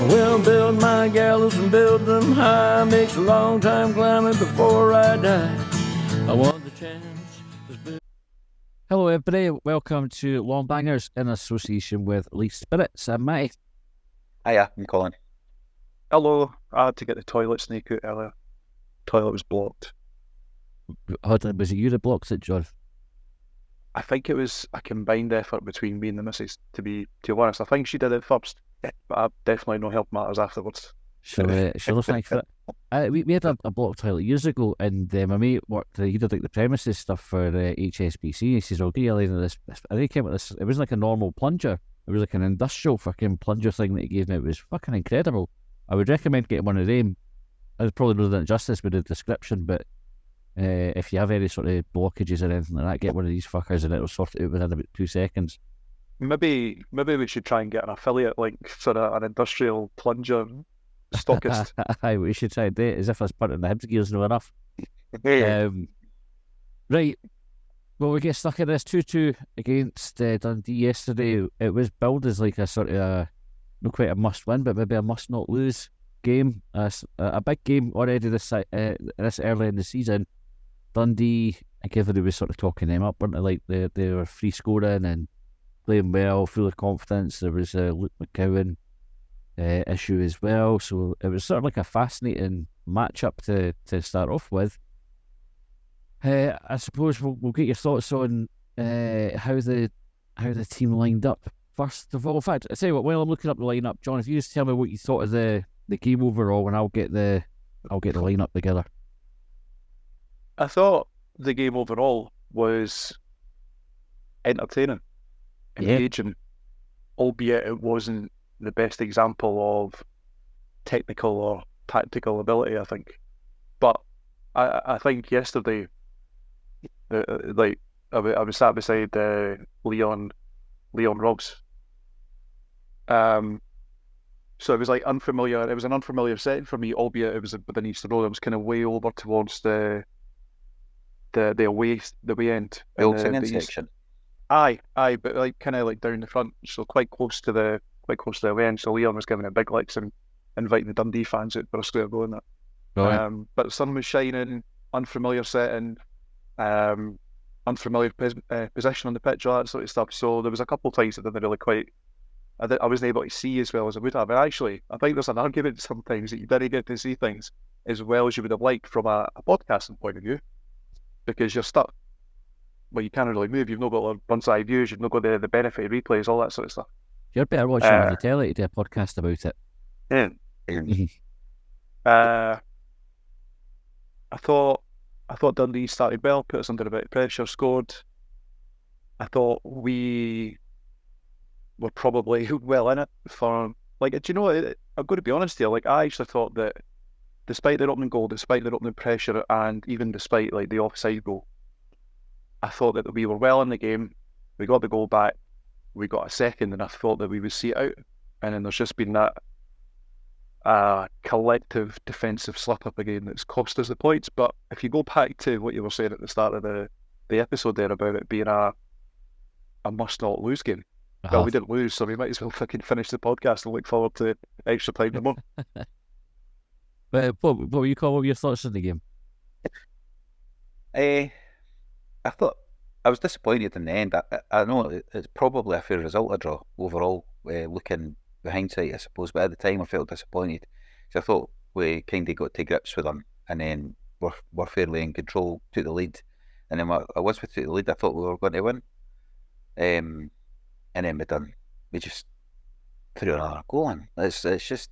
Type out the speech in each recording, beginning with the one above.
Well, build my gallows and build them high. Makes a long time climbing before I die. I want the chance. Hello everybody, welcome to Longbangers in association with Leaf Spirits. I'm Matty. Hiya, I'm Colin. Hello, I had to get the toilet snake out earlier. Toilet was blocked. Was it you that blocked it, John? I think it was a combined effort between me and the missus, to be honest. I think she did it first, but I definitely no help matters afterwards. Sure, thanks for that. We had a blocked toilet years ago, and my mate worked, he did like the premises stuff for HSBC. He says, "I'll get you this." And he came with this, it wasn't like a normal plunger, it was like an industrial fucking plunger thing that he gave me. It was fucking incredible. I would recommend getting one of them. I probably not done it justice with the description, but if you have any sort of blockages or anything like that, get one of these fuckers and it'll sort it out within about 2 seconds. Maybe we should try and get an affiliate link for an industrial plunger stockist. Aye, we should try and do it as if us putting the Hibs gears no enough. Right, well, we get stuck in this 2-2 against Dundee yesterday. It was billed as like a sort of not quite a must win, but maybe a must not lose game. A big game already this early in the season. Dundee, everybody was sort of talking them up, weren't they? Like they were free scoring and playing well, full of confidence. There was a Luke McCowan issue as well, so it was sort of like a fascinating matchup to start off with. I suppose we'll get your thoughts on how the team lined up. First of all, in fact, I tell you what, while I'm looking up the lineup, John, if you just tell me what you thought of the game overall, and I'll get the lineup together. I thought the game overall was entertaining, engaging, albeit it wasn't the best example of technical or tactical ability, I think. But I think yesterday, I was sat beside Leon Roggs. So it was like unfamiliar. It was an unfamiliar setting for me, albeit it was within Easter Road. I was kind of way over towards the away end, the old singing section. Aye, but like kind of like down the front, so quite close to the away end. So Leon was giving it big licks and inviting the Dundee fans out for a square go in that. Right. But the sun was shining, unfamiliar setting, unfamiliar position on the pitch, all that sort of stuff. So there was a couple of times I didn't really quite. I wasn't able to see as well as I would have. And actually, I think there's an argument sometimes that you didn't get to see things as well as you would have liked from a podcasting point of view, because you're stuck. Well, you can't really move. You've not got a bunch of eye views. You've not got the benefit of replays, all that sort of stuff. You're better watching on the telly to do a podcast about it. Yeah. I thought Dundee started well, put us under a bit of pressure, scored. I thought we were probably well in it for, like, do you know, I'm going to be honest here, like, I actually thought that despite their opening goal, despite their opening pressure, and even despite like the offside goal, I thought that we were well in the game. We got the goal back, we got a second, and I thought that we would see it out. And then there's just been that collective defensive slip-up again that's cost us the points. But if you go back to what you were saying at the start of the episode there about it being a must-not-lose game, well, we didn't lose, so we might as well fucking finish the podcast and look forward to extra time tomorrow. But what were you calling? What were your thoughts on the game? I thought I was disappointed in the end. I know it's probably a fair result, a draw overall, looking with hindsight, I suppose. But at the time, I felt disappointed. So I thought we kind of got to grips with them, and then we're fairly in control, took the lead. And then once we took the lead, I thought we were going to win. And then we just threw another goal in. It's just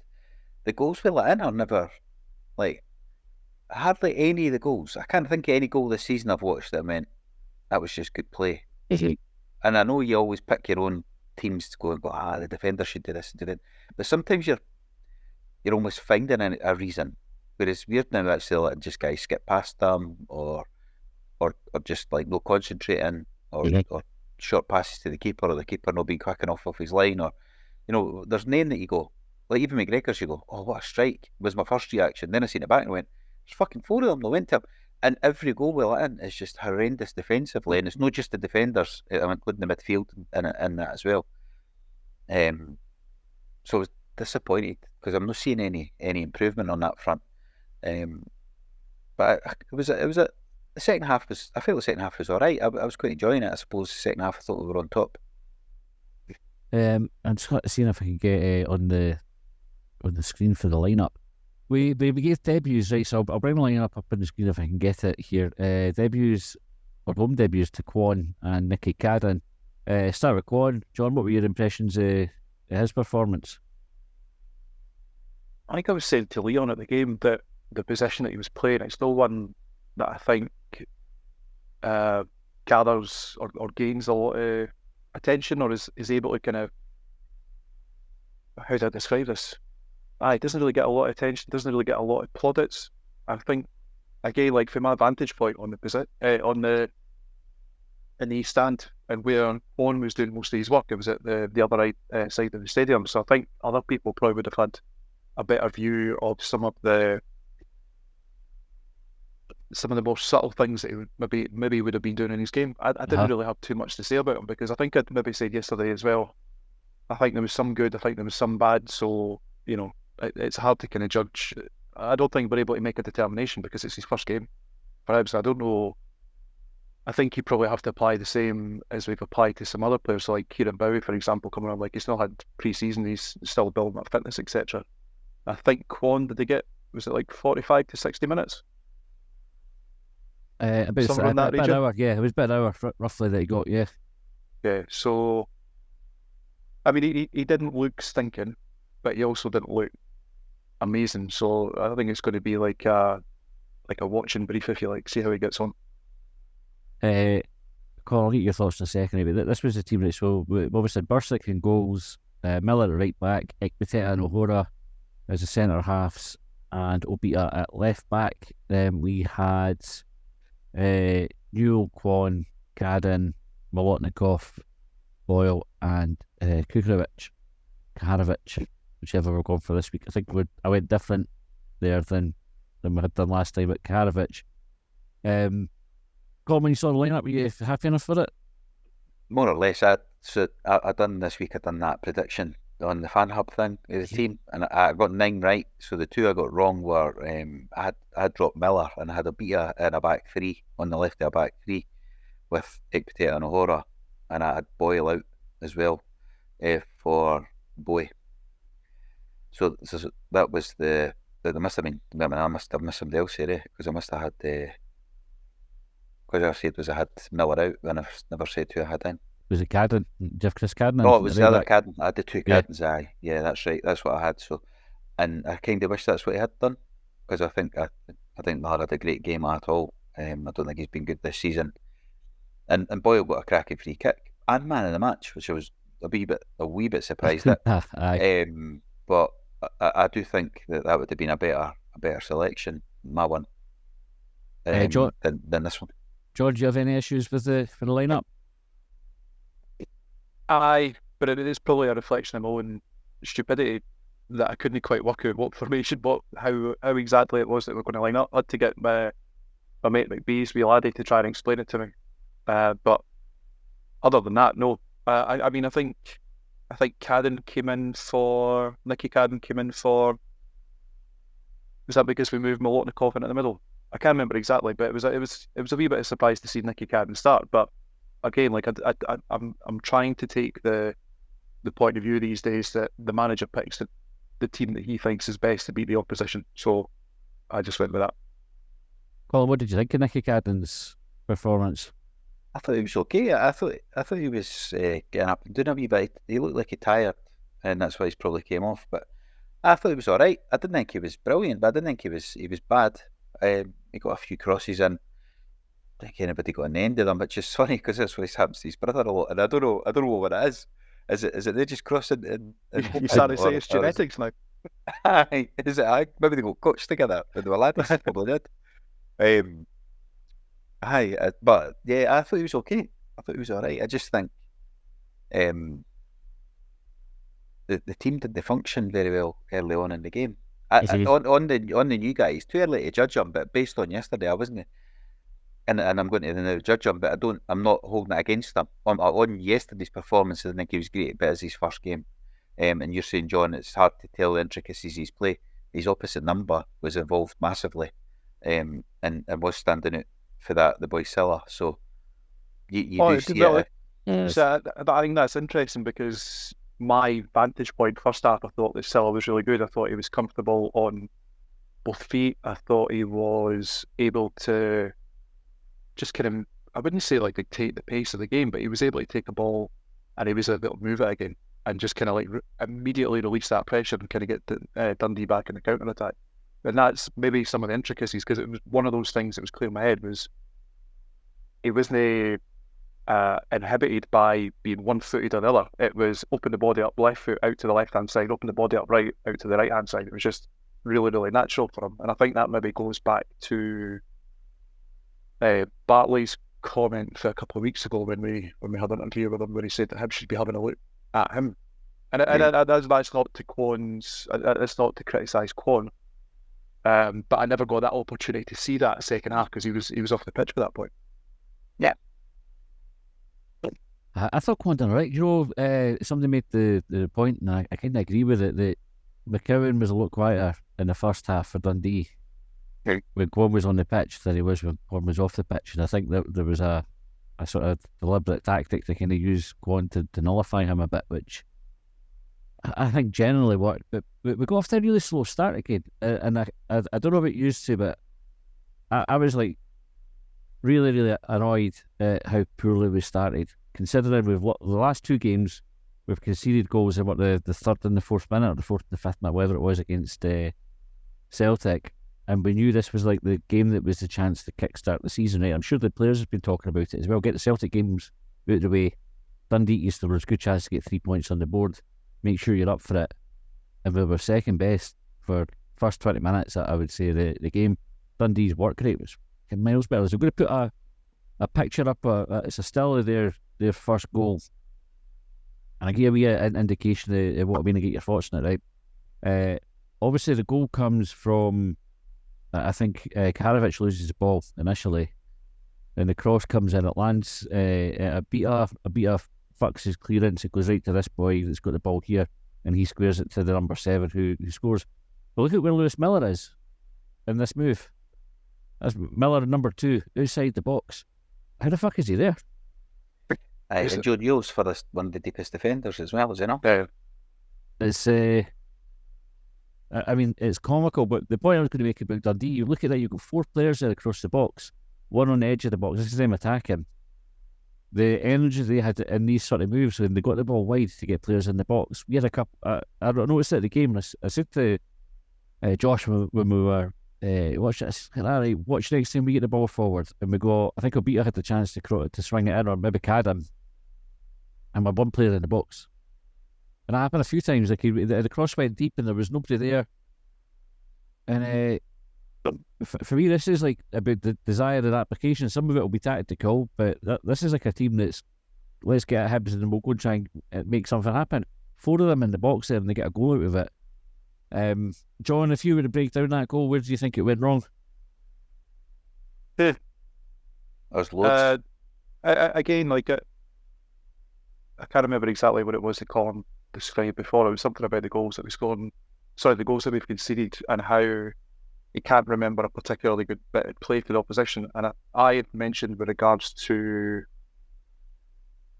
the goals we let in are never, like, hardly any of the goals. I can't think of any goal this season I've watched that meant that was just good play. And I know you always pick your own teams to go and go, the defender should do this and do that. But sometimes you're almost finding a reason. Whereas we're now actually letting just guys skip past them or just like no concentrating or short passes to the keeper, or the keeper not being quick enough off his line, or, you know, there's none that you go, like even McGregor's, you go, oh, what a strike, was my first reaction. Then I seen it back and went, there's fucking 4 of them that went to him. And every goal we let in is just horrendous defensively, and it's not just the defenders, I'm including the midfield in that as well. So I was disappointed because I'm not seeing any improvement on that front. But it was the second half was, I felt the second half was all right. I was quite enjoying it. I suppose the second half I thought we were on top. I'm just seeing if I can get on the screen for the lineup. We gave debuts, right? So I'll bring the lineup up on the screen if I can get it here. Debuts or home debuts to Kwon and Nicky Cadden. Start with Kwon. John, what were your impressions of his performance? I think I was saying to Leon at the game that the position that he was playing, it's still one that I think gathers or gains a lot of attention, or is able to kind of, how do I describe this? It doesn't really get a lot of attention, doesn't really get a lot of plaudits. I think, again, like from my vantage point on the in the East Stand, and where Kwon was doing most of his work, it was at the other right side of the stadium. So I think other people probably would have had a better view of some of the more subtle things that he would maybe would have been doing in his game. I didn't really have too much to say about him, because I think I'd maybe said yesterday as well, I think there was some good, I think there was some bad, so it's hard to kind of judge. I don't think we're able to make a determination because it's his first game for Hibs. I don't know. I think you probably have to apply the same as we've applied to some other players, like Kieran Bowie, for example, coming on. Like, he's still had pre-season, he's still building up fitness, etc. I think Kwon, did they get, was it like 45 to 60 minutes? About in that region? an hour, yeah. It was about an hour roughly that he got, yeah. Yeah, so, I mean, he didn't look stinking, but he also didn't look amazing. So I think it's going to be like a watching brief, if you like, see how he gets on. Colin, I'll get your thoughts in a second, but this was the team, right? So we obviously had Bursick in goals, Miller at right back, Ekpiteta and O'Hora as the centre halves, and Obita at left back. Then we had Newell, Kwon, Cadden, Molotnikov, Boyle, and Kukarovic, whichever we're going for this week. I think I went different there than we had done last time at Karovic. Colin, when you saw the lineup, were you happy enough for it? More or less. I done this week, I done that prediction on the fan hub thing of the team, and I got 9 right. So the 2 I got wrong were I had dropped Miller, and I had Obita in a back 3 on the left of a back 3 with Ekpiteta and O'Hora, and I had Boyle out as well for Bowie. So that was the must have been. I mean, I must have missed somebody else here, because I must have had because I said was I had Miller out, and I never said who I had in. Was it Cadden? Jeff Chris Cadden? Oh, it was the other back? Cadden. I had the 2 Caddens, aye. Yeah, that's right. That's what I had. So, and I kind of wish that's what he had done, because I think Miller had a great game at all. I don't think he's been good this season. And Boyle got a cracking free kick and man of the match, which I was a wee bit surprised at. Aye. But I do think that would have been a better selection, my one, John, than this one. John, do you have any issues with the lineup? Aye, but it is probably a reflection of my own stupidity that I couldn't quite work out what formation, how exactly it was that we're going to line up. I had to get my mate McBee's wee laddie to try and explain it to me. But other than that, no. I mean, I think Nicky Cadden came in for. Was that because we moved Molotnikov into the middle? I can't remember exactly, but it was a wee bit of surprise to see Nicky Cadden start. But again, like I'm trying to take the point of view these days that the manager picks the team that he thinks is best to beat the opposition. So I just went with that. Colin, what did you think of Nicky Cadden's performance? I thought he was okay. I thought he was getting up and doing a wee bit. He looked like he tired, and that's why he's probably came off. But I thought he was all right. I didn't think he was brilliant, but I didn't think he was bad. He got a few crosses in. I think anybody got an end of them, but just funny because this always happens to his brother a lot, and I don't know what it is. Is it they just crossing and you started to say it's genetics now? Aye, is it? Maybe they got coached together when they were lads. Probably did. But yeah, I thought he was okay. I thought he was all right. I just think the team didn't function very well early on in the game. On the new guys, too early to judge them, but based on yesterday, I wasn't and I'm going to now judge him, but I'm not holding it against him. On yesterday's performance, I think he was great, but it's his first game. And you're saying, John, it's hard to tell the intricacies of his play. His opposite number was involved massively, and was standing out for that, the boy Silla. So you do see it. So I think that's interesting, because my vantage point first half, I thought that Silla was really good. I thought he was comfortable on both feet. I thought he was able to just kind of, I wouldn't say like dictate the pace of the game, but he was able to take a ball and he was able to move it again and just kind of like immediately release that pressure and kind of get Dundee back in the counter attack. And that's maybe some of the intricacies, because it was one of those things that was clear in my head, was he wasn't inhibited by being one-footed or the other. It was open the body up left foot out to the left-hand side, open the body up right out to the right-hand side. It was just really, really natural for him. And I think that maybe goes back to Bartley's comment for a couple of weeks ago when we had an interview with him, where he said that Hibs should be having a look at him. And that's not to Quan's, it's not to criticise Quan, but I never got that opportunity to see that second half because he was off the pitch at that point. Yeah. I thought Quan done right. You know, somebody made the point, and I kind of agree with it, that McCowan was a lot quieter in the first half for Dundee when Quan was on the pitch than he was when Quan was off the pitch. And I think that there was a sort of deliberate tactic to kind of use Quan to nullify him a bit, which I think generally worked. But we got off to a really slow start again. And I don't know about you two, but I was like really, really annoyed at how poorly we started. Considering the last two games, we've conceded goals in the third and the fourth minute, or the fourth and the fifth minute, whether it was against Celtic, and we knew this was like the game that was the chance to kickstart the season. Right, I'm sure the players have been talking about it as well. Get the Celtic games out of the way. Dundee East, there was a good chance to get 3 points on the board. Make sure you're up for it. And we were second best for first 20 minutes. I would say the game. Dundee's work rate was miles better. So we're going to put a picture up. It's a still of their first goal, and I give you an indication of what I mean to get your thoughts on it, right? Obviously, the goal comes from, I think, Karavic loses the ball initially, and the cross comes in. It lands. Abita fucks his clearance. It goes right to this boy that's got the ball here, and he squares it to the number 7 who scores. But look at where Lewis Miller is in this move. That's Miller, number 2, outside the box. How the fuck is he there? And Joe Neal's for one of the deepest defenders as well, is he not? Yeah. It's I mean, it's comical, but the point I was going to make about Dundee, you look at that, you've got 4 players there across the box, one on the edge of the box. This is them attacking. The energy they had in these sort of moves when they got the ball wide to get players in the box. We had a couple. I noticed at the game. I said to Josh when we were watching it, Larry, watch next time we get the ball forward and we go. I think Obita had the chance to swing it in, or maybe Cadam, and we're one player in the box. And it happened a few times. Like the cross went deep and there was nobody there. And for me, this is like about the desired application. Some of it will be tactical, but this is like a team that's, let's get at Hibs and we'll go and try and make something happen. 4 of them in the box there and they get a goal out of it. John, if you were to break down that goal, where do you think it went wrong? There's loads. Again, like I can't remember exactly what it was that Colin described before. It was something about the goals that we scored, the goals that we've conceded, and how he can't remember a particularly good bit of play for the opposition. And I had mentioned with regards to,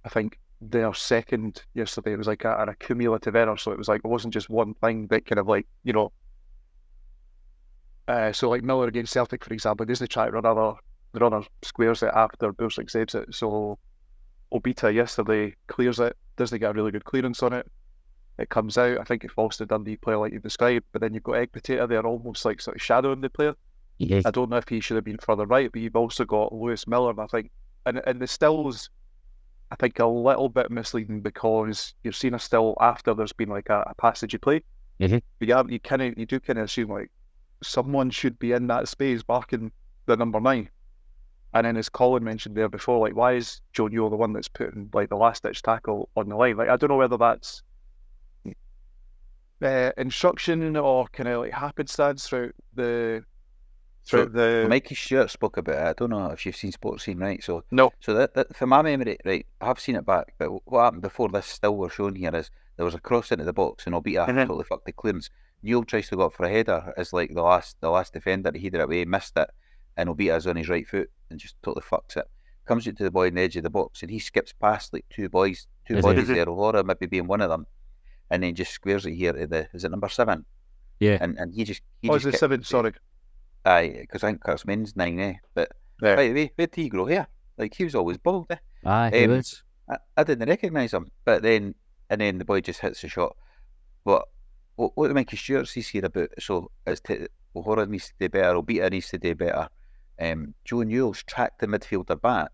I think, their second yesterday, it was like an accumulative error. So it was like, it wasn't just one thing that kind of like, so like Miller against Celtic, for example, doesn't try to the runner squares it after Burslik saves it. So Obita yesterday clears it, doesn't get a really good clearance on it. It comes out. I think it falls to Dundee player like you described, but then you've got Egg Potato there almost like sort of shadowing the player. Yes. I don't know if he should have been further right, but you've also got Lewis Miller, and I think, and the stills, I think, a little bit misleading because you've seen a still after there's been like a passage of play. Mm-hmm. But you do kind of assume like someone should be in that space barking the number 9. And then as Colin mentioned there before, like why is Joe Newell the one that's putting like the last ditch tackle on the line? Like I don't know whether that's instruction or kind of like happenstance throughout the So the Mikey Stewart spoke about it. I don't know if you've seen Sports Scene, right? So no, that from my memory, right, I have seen it back. But what happened before this still we're showing here is there was a cross into the box and Obita Mhm. totally fucked the clearance. Newell tries to go up for a header as like the last defender to header it away, missed it, and Obita's on his right foot and just totally fucks it. Comes out to the boy on the edge of the box and he skips past like two bodies Mhm. there, Laura maybe being one of them, and then just squares it here to is it number 7? Yeah. And he just oh, is it 7? Sorry. Aye, because I think Kurtzman's 9, eh? But Yeah. by the way, where did he grow here? Like he was always bald, eh? Aye, he was. I didn't recognise him, but then the boy just hits the shot. But what Mikey Stewart sees here about is O'Hara needs to do better, Obita needs to do better. Joe Newell's tracked the midfielder back,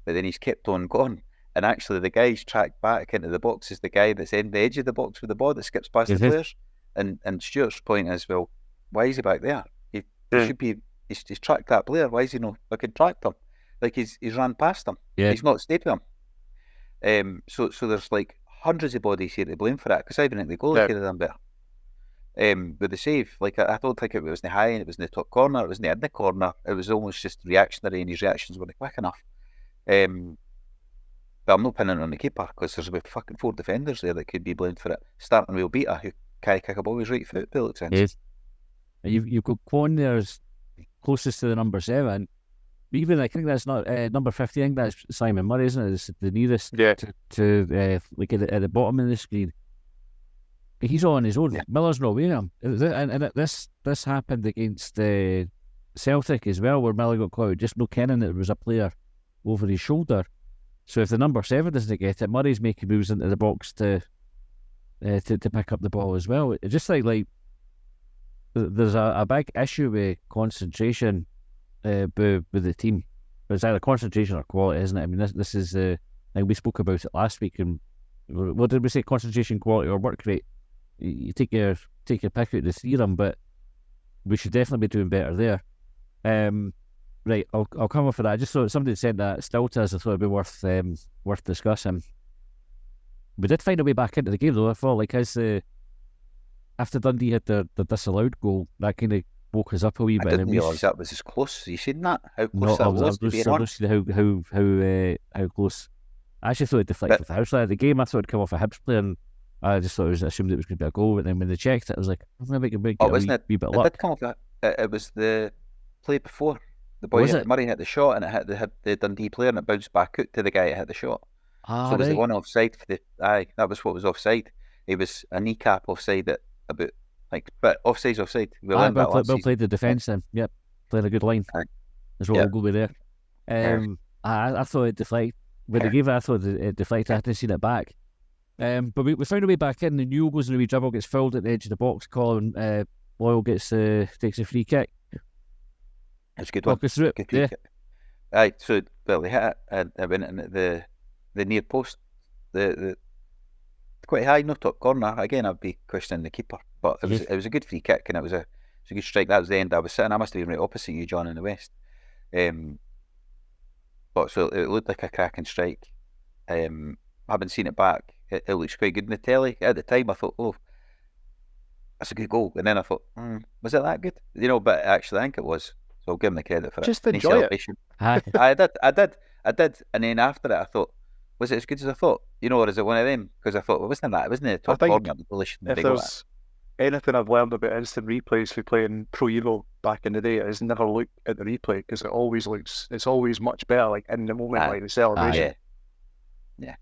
but then he's kept on going. And actually, the guy's tracked back into the box is the guy that's in the edge of the box with the ball that skips past the players. And Stewart's point is, well, why is he back there? He should be. He's tracked that player. Why is he not fucking tracked him? Like he's ran past him. Yeah. He's not stayed with him. So there's like hundreds of bodies here to blame for that because I even think the goalie could have done better. With the save, like I don't think it was in the high and it was in the top corner, it was in the corner. It was almost just reactionary, and his reactions weren't quick enough. But I'm not pinning on the keeper because there's about fucking 4 defenders there that could be blamed for it. Starting with Obita, who can't kick a ball with his right foot, by the looks of it. Yes. You've got Kwon there's closest to the number 7. Even I think that's not number 50. I think that's Simon Murray, isn't it? It's the nearest to like at the bottom of the screen. But he's all on his own. Yeah. Miller's not with him, and this happened against Celtic as well, where Miller got caught just no kenning that there was a player over his shoulder. So if the number 7 doesn't get it, Murray's making moves into the box to pick up the ball as well. It's just like there's a big issue with concentration with the team. It's either concentration or quality, isn't it? I mean, this is like we spoke about it last week, and what did we say? Concentration, quality, or work rate. You take your pick out the 3 of them, but we should definitely be doing better there. Right, I'll come off for that. I just thought somebody sent that still to us. I thought it'd be worth discussing. We did find a way back into the game though. I thought like as after Dundee had the disallowed goal, that kind of woke us up a wee bit. I didn't realise that was as close. You seen that? How close No, that was to being on? I've seen how close. I actually thought it deflected the house. The game I thought it'd come off a Hibs player, and I just assumed it was going to be a goal. But then when they checked it, I was like, I'm going to make a wee bit of luck. It did come off that. It was the play before. The boy Murray hit the shot, and it hit the Dundee player, and it bounced back out to the guy that hit the shot. So it was the one offside for the that was what was offside. It was a kneecap offside at about but offside's offside. We learned that last season. Played the defence then. Yep, played a good line. That's what we'll go with there. I thought it deflected. When they gave it, I thought it deflected. I hadn't seen it back. But we found a way back in. The Newell goes in a wee dribble, gets fouled at the edge of the box. Colin Boyle takes a free kick. It's a good one. Walk us through it. Yeah. Aye, so they hit it and it went in at the near post. The quite high, no top corner. Again, I'd be questioning the keeper, but it was a good free kick and it was a good strike. That was the end. I was sitting. I must have been right opposite you, John, in the west. But so it looked like a cracking strike. Having seen it back, it looks quite good in the telly. At the time, I thought, oh, that's a good goal. And then I thought, was it that good? But actually, I think it was. So I'll give him the credit for it. Just enjoy it. I did. And then after it, I thought, was it as good as I thought? Or is it one of them? Because I thought, well, wasn't the top corner the position? If there's anything I've learned about instant replays for playing Pro Evo back in the day, is never look at the replay because it's always much better, like in the moment, like the celebration. Yeah.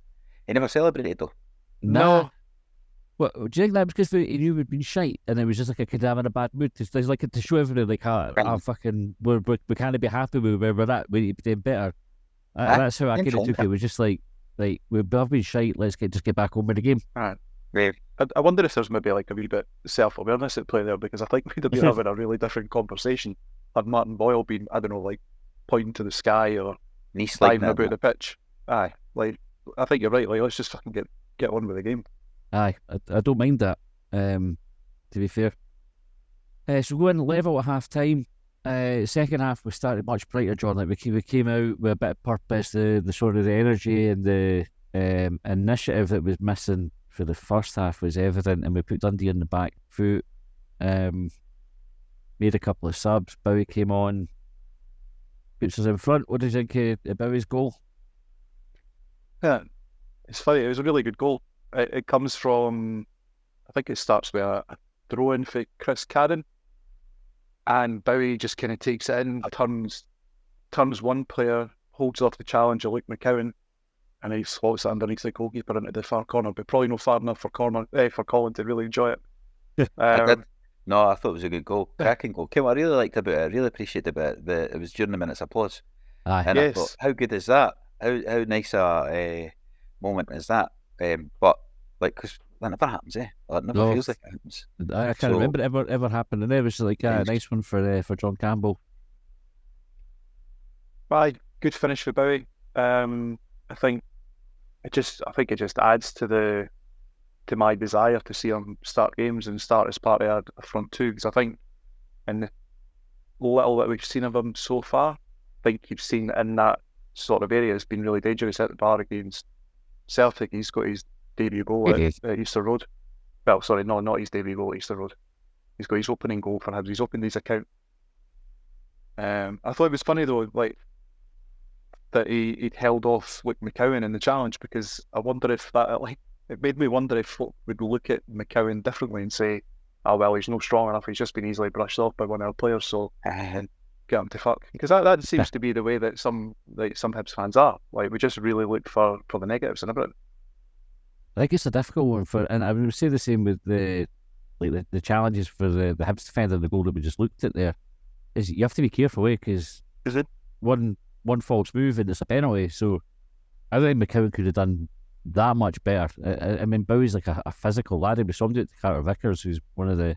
He never celebrated though. No. What do you think that was because he knew we'd been shite and it was just like a kid having a bad mood? There's like to show everybody like, fucking we can't be happy with where we're at. We need to be doing better. That's how I kind of took it. It was just like we've been shite. Let's just get back on with the game. Right. I wonder if there's maybe like a wee bit self-awareness at play there, because I think we'd have been having a really different conversation had Martin Boyle been, I don't know, like pointing to the sky or diving about the pitch. Aye, like I think you're right. Like let's just fucking get on with the game. Aye, I don't mind that. To be fair, so we go in level at half time. Second half we started much brighter, John. Like we came out with a bit of purpose, the sort of the energy and the initiative that was missing for the first half was evident, and we put Dundee on the back foot. made a couple of subs. Bowie came on, puts us in front. What do you think of Bowie's goal? Yeah, it's funny. It was a really good goal. It comes from, I think it starts with a throw in for Chris Cadden, and Bowie just kind of takes it in, turns one player, holds off the challenge of Luke McCowan, and he slots it underneath the goalkeeper into the far corner, but probably not far enough for Colin to really enjoy it. I did. No, I thought it was a good goal, cracking goal. What I really liked about it, I really appreciated about it, it was during the minute's applause. Aye. And I thought, how good is that? How nice a moment is that? But like, because that never happens, eh? It never feels like it happens. I can't remember it ever happening. It was like a nice one for John Campbell. Aye, good finish for Bowie. I think it just adds to my desire to see him start games and start as part of our front two, because I think in the little that we've seen of him so far, I think you've seen in that sort of area has been really dangerous at the bar against Celtic. He's got his debut goal at Easter Road. Well, sorry, no, not his debut goal at Easter Road. He's got his opening goal for Hibs. He's opened his account. I thought it was funny though, like, that he'd held off Luke McCowan in the challenge, because I wonder if that, like, it made me wonder if folk would look at McCowan differently and say, oh well, he's not strong enough, he's just been easily brushed off by one of our players, so get him to fuck. Because that seems to be the way that some Hibs fans are. Like, we just really look for the negatives and everything. I think it's a difficult one and I would say the same with the challenges for the Hibs defender, the goal that we just looked at there, is you have to be careful, because one false move and it's a penalty. So I think McCowan could have done that much better. I mean, Bowie's like a physical lad. We saw him do it to Carter Vickers, who's one of the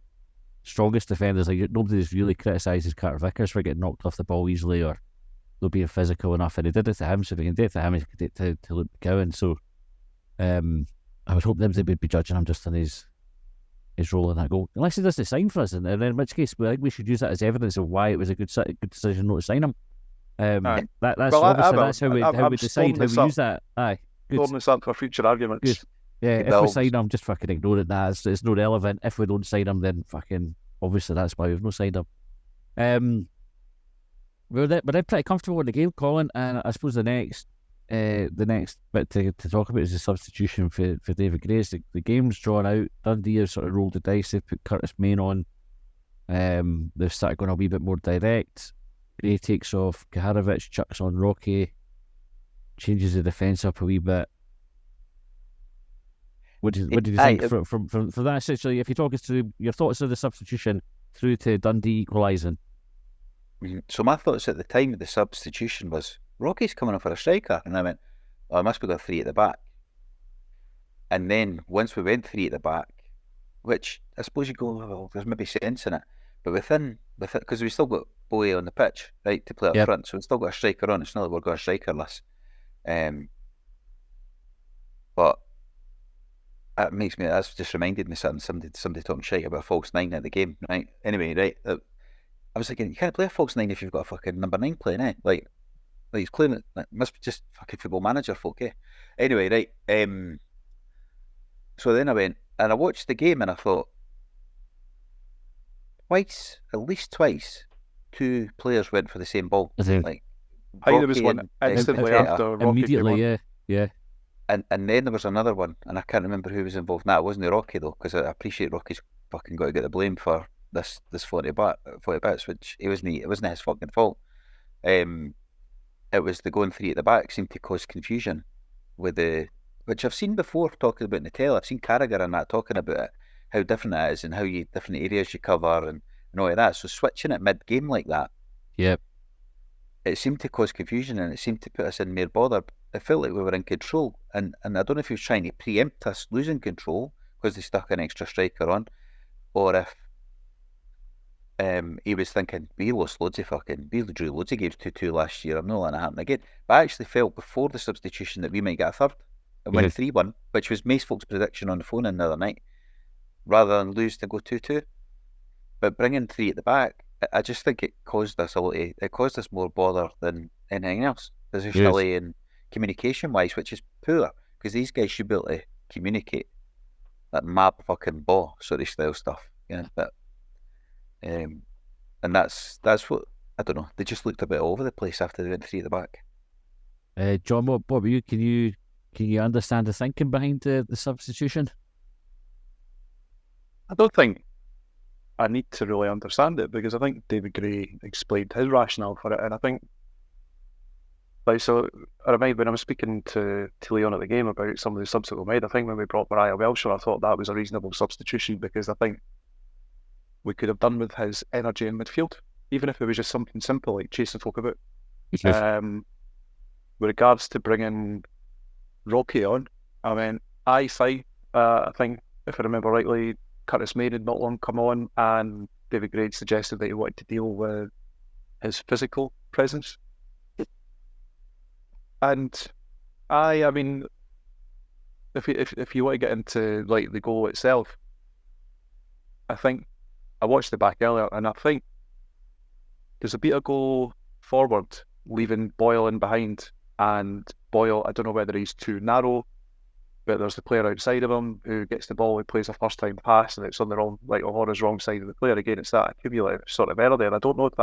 strongest defenders. Like, nobody's really criticised Carter Vickers for getting knocked off the ball easily or not being physical enough, and he did it to him. So if he can do it to him, he can do it to Luke McCowan. So I would hope they would be judging him just on his role in that goal, unless he doesn't sign for us, and then in which case I think we should use that as evidence of why it was a good decision not to sign him. That's how we decide how we use that. Aye, good. This up for future arguments. Good. Yeah, if we sign him, just fucking ignore it. Nah, it's not relevant. If we don't sign him, then fucking obviously that's why we've not signed him. We're pretty comfortable in the game, Colin, and I suppose the next bit to talk about is the substitution for David Gray's. The game's drawn out. Dundee have sort of rolled the dice. They've put Curtis Main on. They've started going a wee bit more direct. Gray takes off Kaharovic, chucks on Rocky, changes the defence up a wee bit. What did you think from that? Essentially, if you talk us through your thoughts of the substitution through to Dundee equalising. So my thoughts at the time of the substitution was, Rocky's coming on for a striker, and I went, oh, I must be going 3 at the back. And then once we went 3 at the back, which I suppose you go, well, there's maybe sense in it, but within because we still got Bowie on the pitch, right, to play up front, so we've still got a striker on. It's not like we're going strikerless. But that's just reminded me something. Somebody talking shite about a false 9 at the game, right? Anyway, right, I was thinking, you can't play a false 9 if you've got a fucking number 9 playing, eh? Like he's playing it. Like, must be just fucking Football Manager folk, eh? Anyway, right. So then I went and I watched the game and I thought, at least twice, 2 players went for the same ball. Like, I think there was one instantly after Rocky immediately, yeah. And then there was another one, and I can't remember who was involved. Nah, it wasn't Rocky though, because I appreciate Rocky's fucking got to get the blame for this 40 bits, which it wasn't his fucking fault. It was the going 3 at the back seemed to cause confusion with which I've seen before talking about Nutella. I've seen Carragher and that talking about it, how different it is and how different areas you cover and all of that. So switching it mid-game like that, yep, it seemed to cause confusion and it seemed to put us in more bother. It felt like we were in control, and I don't know if he was trying to preempt us losing control because they stuck an extra striker on, or if he was thinking, we drew loads of games 2-2 last year, I'm not letting it happen again. But I actually felt before the substitution that we might get a third and win 3-1, which was Mace Folk's prediction on the phone the other night, rather than lose to go 2-2. But bringing 3 at the back, I just think it caused us more bother than anything else. There's a delay in communication wise, which is poor, because these guys should be able to communicate that map fucking ball sort of style stuff. Yeah, but And that's what, I don't know, they just looked a bit all over the place after they went 3 at the back. John, what about you? Can you understand the thinking behind the substitution? I don't think I need to really understand it, because I think David Gray explained his rationale for it, and I think, like, so I remind when I was speaking to Leon at the game about some of the subs that were made, I think when we brought Mariah Welshire, I thought that was a reasonable substitution, because I think we could have done with his energy in midfield, even if it was just something simple like chasing folk about. With regards to bringing Rocky on, I mean, I think if I remember rightly, Curtis May had not long come on, and David Gray suggested that he wanted to deal with his physical presence. And I mean, if you want to get into like the goal itself, I think I watched it back earlier, and I think there's a bit of goal forward, leaving Boyle in behind, and Boyle, I don't know whether he's too narrow, but there's the player outside of him who gets the ball, who plays a first time pass, and it's on the wrong, like O'Hara's wrong side of the player. Again, it's that accumulative sort of error there. I don't know if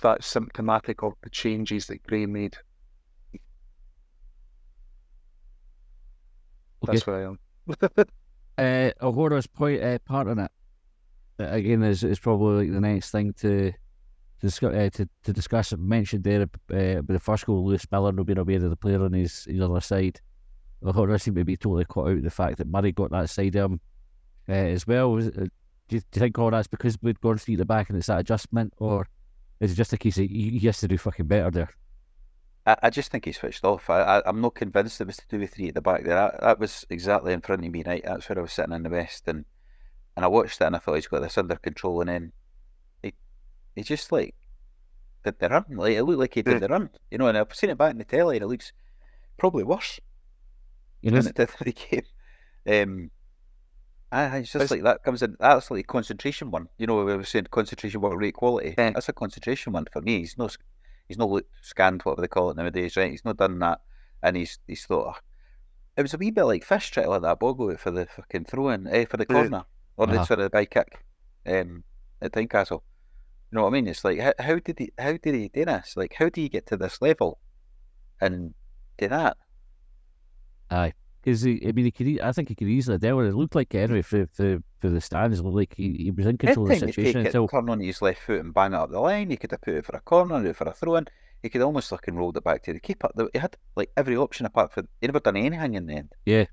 that's symptomatic of the changes that Gray made. That's where I am. O'Hara's part on it again is probably like the next thing to discuss. I mentioned there about the first goal, Lewis Miller not being aware of the player on his other side. O'Hara seemed to be totally caught out the fact that Murray got that side of him as well. Do you think all that's because we'd gone 3 at the back and it's that adjustment, or is it just a case of he has to do fucking better there? I just think he switched off. I'm not convinced it was to do with 3 at the back there. That was exactly in front of me, right? That's where I was sitting in the west, and I watched it and I thought he's got this under control, and then he just like did the run. Like, it looked like he did the run, you know. And I've seen it back in the telly, and it looks probably worse than it did in the game. It's just like that comes in. That's like concentration one. You know, we were saying concentration one, rate quality. That's a concentration one for me. He's not looked scanned, whatever they call it nowadays, right? He's not done that, and he's thought it was a wee bit like Fish trying to let that ball go for the fucking throw in, for the corner or the sort of by kick, at Tynecastle. You know what I mean? It's like how did he do this? Like, how do you get to this level and do that? Aye, because I think he could easily do it. It looked like anyway for the stands. It looked like he was in control of the situation until turn on his left foot and bang it up the line. He could have put it for a corner, for a throw in. He could almost like and rolled it back to the keeper. He had like every option apart from he never done anything in the end. Yeah.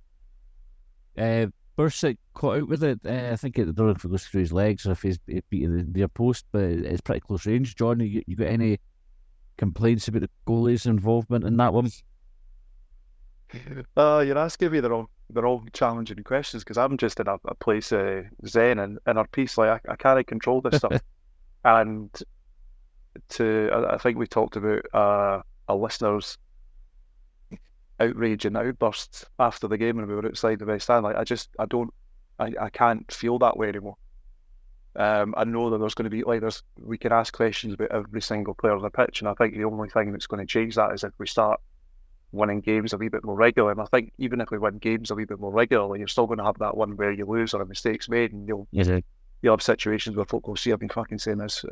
Bursick caught out with it. I think I don't know if it goes through his legs or if he's beaten the near post, but it's pretty close range. John, you got any complaints about the goalie's involvement in that one? You're asking me the wrong challenging questions, because I'm just in a place zen in our piece. Like I can't control this stuff, and I think we talked about a listener's outrage and outbursts after the game when we were outside the West Stand. Like I can't feel that way anymore. I know that there's going to be we can ask questions about every single player on the pitch, and I think the only thing that's going to change that is if we start winning games a wee bit more regularly. And I think even if we win games a wee bit more regularly, you're still going to have that one where you lose or a mistake's made, and you'll have situations where folk will see, I've been fucking saying this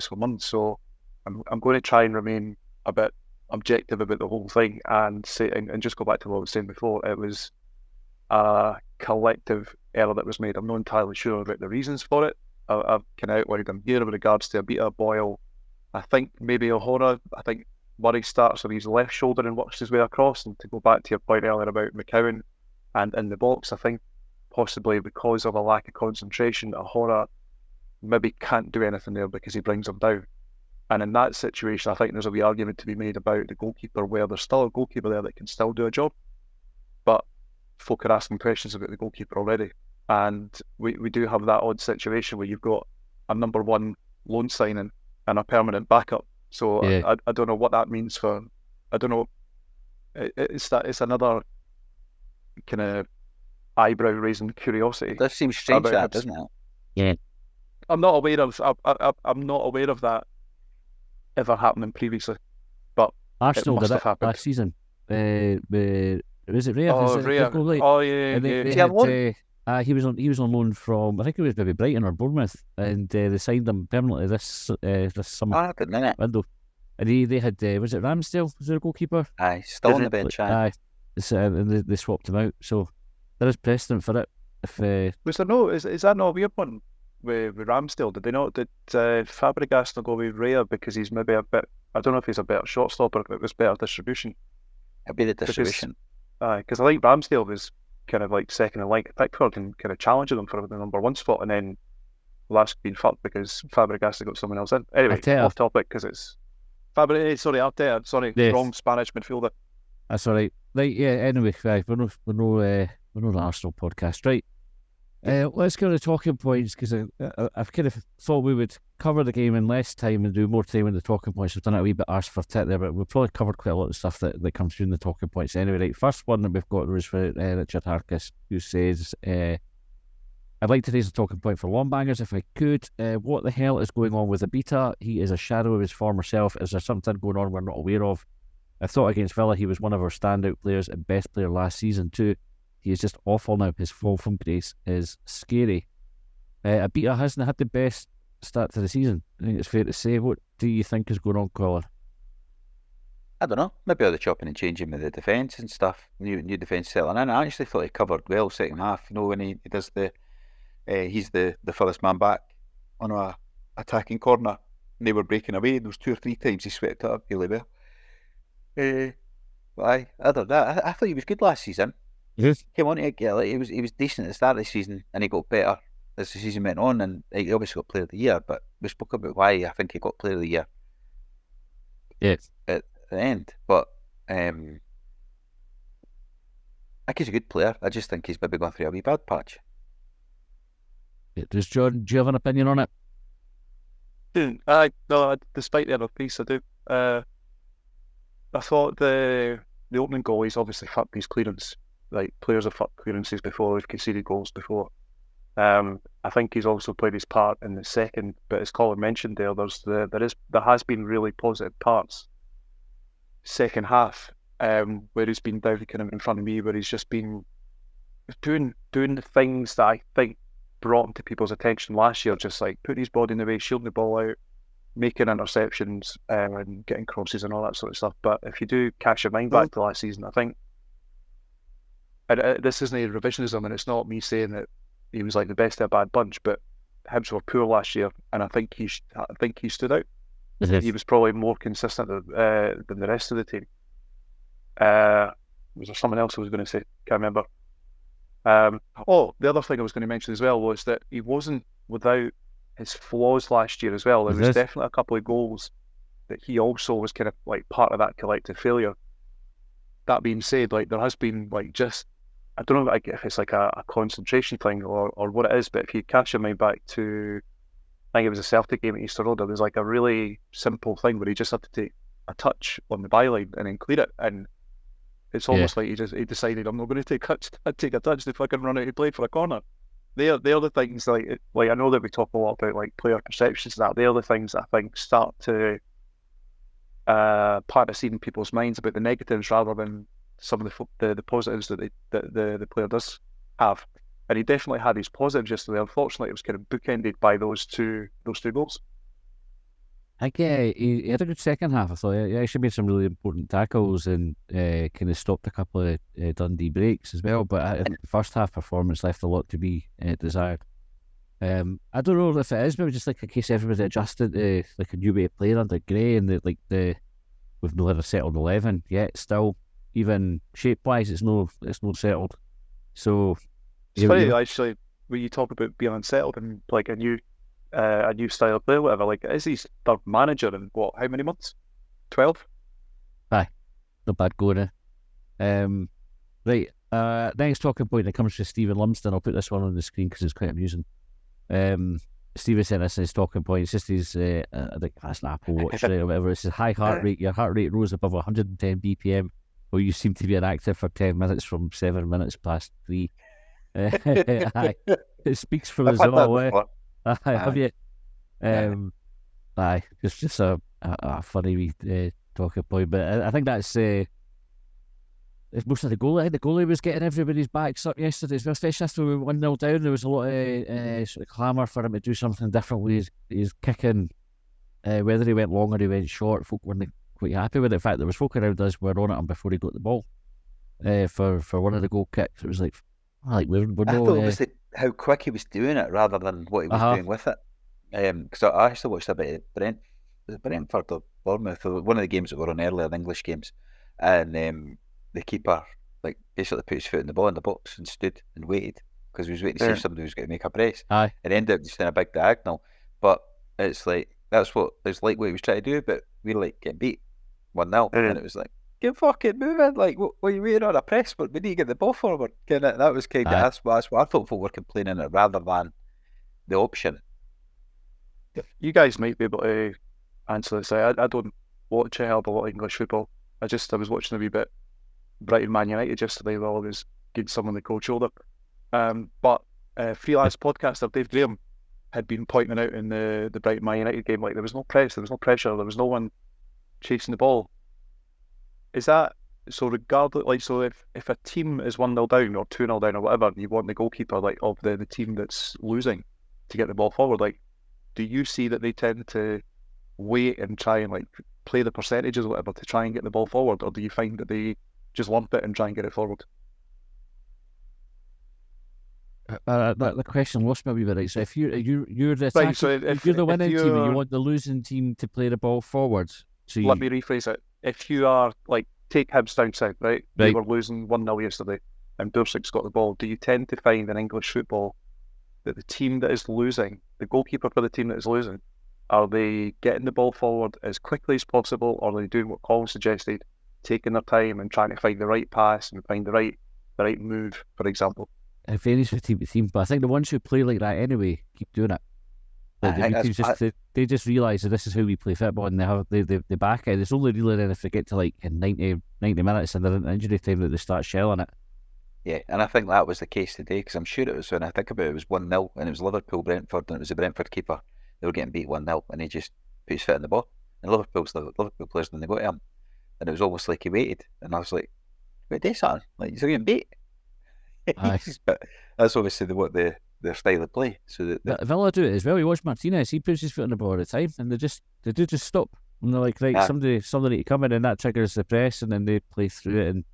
for months. So I'm going to try and remain a bit objective about the whole thing and say and just go back to what I was saying before. It was a collective error that was made. I'm not entirely sure about the reasons for it. I've kind of outlined them here with regards to Abita, Boyle. I think maybe O'Hara. I think Murray starts on his left shoulder and works his way across. And to go back to your point earlier about McCowan and in the box, I think possibly because of a lack of concentration, O'Hara maybe can't do anything there because he brings him down. And in that situation, I think there's a wee argument to be made about the goalkeeper, where there's still a goalkeeper there that can still do a job. But folk are asking questions about the goalkeeper already. And we do have that odd situation where you've got a number one loan signing and a permanent backup. So yeah. I don't know what that means for. I don't know. It's another kind of eyebrow raising curiosity. It does seem strange, that, doesn't it? Yeah. I'm not aware of. I'm not aware of that ever happening previously. But Arsenal did it last season. Was it Rea? Oh, Rea. Oh, yeah. And they had He was on loan from, I think it was maybe Brighton or Bournemouth, and they signed him permanently this summer I didn't know it. window. And they had was it Ramsdale? Was their goalkeeper? Aye, still Is on the it? bench. Aye. And they swapped him out. So there is precedent for it. If Was there no? Is that not a weird one with Ramsdale? Did they not? Did Fabregas not go with Raya because he's maybe a bit? I don't know if he's a better shot stopper, if it was better distribution. It'd be the distribution. Because I think Ramsdale was kind of like second in line to Pickford and kind of challenging them for the number one spot, and then last been fucked because Fabregas had got someone else in. Anyway, Arteta. off topic because it's Arteta. Sorry, Yes. wrong Spanish midfielder. That's all right. Right, yeah. Anyway, right, we're no the Arsenal podcast, right? Let's go to talking points because I've kind of thought we would cover the game in less time and do more time in the talking points. We've done it a wee bit arse for tit there, but we've probably covered quite a lot of stuff that comes through in the talking points. Anyway, right, first one that we've got was for Richard Harkis, who says, I'd like to raise a talking point for Longbangers if I could. What the hell is going on with Abita? He is a shadow of his former self. Is there something going on we're not aware of? I thought against Villa he was one of our standout players and best player last season too. He is just awful now. His fall from grace is scary. Abita hasn't had the best start to the season. I think it's fair to say. What do you think is going on, Colin? I don't know. Maybe all the chopping and changing with the defence and stuff. New defence settling in. I actually thought he covered well second half. You know, when he does he's the furthest man back on a attacking corner. And they were breaking away. There was 2 or 3 times he swept it up really well. But other than that, I thought he was good last season. Yes. Came on to it, like, he was decent at the start of the season, and he got better as the season went on, and he obviously got Player of the Year. But we spoke about why I think he got Player of the Year. Yes. At the end, but I think he's a good player. I just think he's maybe going through a wee bad patch. Does John? Do you have an opinion on it? No, despite the other piece, I do. I thought the opening goal, he's obviously fucked his clearance. Like, players have fucked clearances before, they've conceded goals before. I think he's also played his part in the second, but as Colin mentioned there, there has been really positive parts second half, where he's been down kind of in front of me, where he's just been doing the things that I think brought him to people's attention last year, just like putting his body in the way, shielding the ball out, making interceptions, and getting crosses and all that sort of stuff. But if you do cast your mind back to last season, I think, and this isn't a revisionism, and it's not me saying that he was like the best of a bad bunch, but Hibs were poor last year, and I think he stood out. He was probably more consistent than the rest of the team. Was there someone else I was going to say? Can't remember. The other thing I was going to mention as well was that he wasn't without his flaws last year as well. There was definitely a couple of goals that he also was kind of like part of that collective failure. That being said, like, there has been like just, I don't know if it's like a concentration thing or what it is, but if you cast your mind back to, I think it was a Celtic game at Easter Road, there was like a really simple thing where he just had to take a touch on the byline and then clear it, and it's almost like he decided, I'm not going to take a touch if I can run out of play for a corner. They're the things like I know that we talk a lot about like player perceptions and that. They're the things that I think start to plant a seed in people's minds about the negatives rather than some of the positives that the player does have. And he definitely had his positives yesterday. Unfortunately, it was kind of bookended by those two goals. I think he had a good second half. I thought he actually made some really important tackles and kind of stopped a couple of Dundee breaks as well. But the first half performance left a lot to be desired. I don't know if it is maybe just like a case everybody adjusted to like a new way of playing under Gray, and we've not ever settled 11 yet. Still, even shape wise, it's no settled. So it's funny actually when you talk about being unsettled and like a new style of play, or whatever. Like, is his third manager in what? How many months? 12. Aye, not bad going. Right. Next talking point that comes from Stephen Lumsden. I'll put this one on the screen because it's quite amusing. Stephen sent us his talking point. It's just his, I think that's an Apple Watch or whatever. It says high heart rate. Your heart rate rose above 110 BPM. Well, you seem to be inactive for 10 minutes from 7 minutes past 3. Aye. It speaks for us all. Have you? Aye, it's just a funny wee talking point, but I think that's most of the goalie. I think the goalie was getting everybody's backs up yesterday, especially after we were 1-0 down. There was a lot of sort of clamour for him to do something different with his kicking. Whether he went long or he went short, folk weren't quite happy with it. In fact, there was folk around us who were on at him before he got the ball for one of the goal kicks. It was like we're I no. thought it was how quick he was doing it rather than what he was doing with it. Because I actually watched a bit of Brentford or Bournemouth, or one of the games that were on earlier, the English games, and the keeper like basically put his foot in the ball in the box and stood and waited because he was waiting to see if somebody was going to make a press. Aye. And ended up just in a big diagonal. But it's like that's what it's like what he was trying to do, but we were like getting beat 1-0, and it was like get fucking moving, like what are you waiting on a press? But we need to get the ball forward. That was kind of that's what I thought folk were complaining it rather than the option. You guys might be able to answer this. I don't watch a hell of a lot of English football. I was watching a wee bit Brighton Man United yesterday while I was giving someone the cold shoulder. But freelance podcaster Dave Graham had been pointing out in the Brighton Man United game, like there was no press, there was no pressure, there was no one chasing the ball. Is that so? Regardless, like so, if a team is 1-0 down or 2-0 down or whatever, and you want the goalkeeper like of the team that's losing to get the ball forward, like do you see that they tend to wait and try and like play the percentages or whatever to try and get the ball forward, or do you find that they just lump it and try and get it forward? The question lost me a wee bit. Right? So if you're the attacking, right, so if you're the winning team and you want the losing team to play the ball forward, so let me rephrase it. If you are like take Hibs down south, right? They were losing 1-0 yesterday, and Bursik's got the ball. Do you tend to find in English football that the team that is losing, the goalkeeper for the team that is losing, are they getting the ball forward as quickly as possible, or are they doing what Colin suggested, taking their time and trying to find the right pass and find the right move, for example? It varies from team to team, but I think the ones who play like that anyway keep doing it. Like they just realise that this is how we play football, and they back it. It's only really then if they get to like 90 minutes and they're in injury time that they start shelling it. Yeah, and I think that was the case today, because I'm sure it was, when I think about it, it was 1-0, and it was Liverpool-Brentford, and it was the Brentford keeper. They were getting beat 1-0, and he just put his foot in the ball. And Liverpool players, when they got to him, and it was almost like he waited. And I was like, wait, do something. Like, he's getting beat. But that's obviously their style of play. So Villa do it as well. You watch Martinez, he puts his foot in the ball all the time, and they do just stop. And they're like, right, somebody to come in, and that triggers the press, and then they play through it. And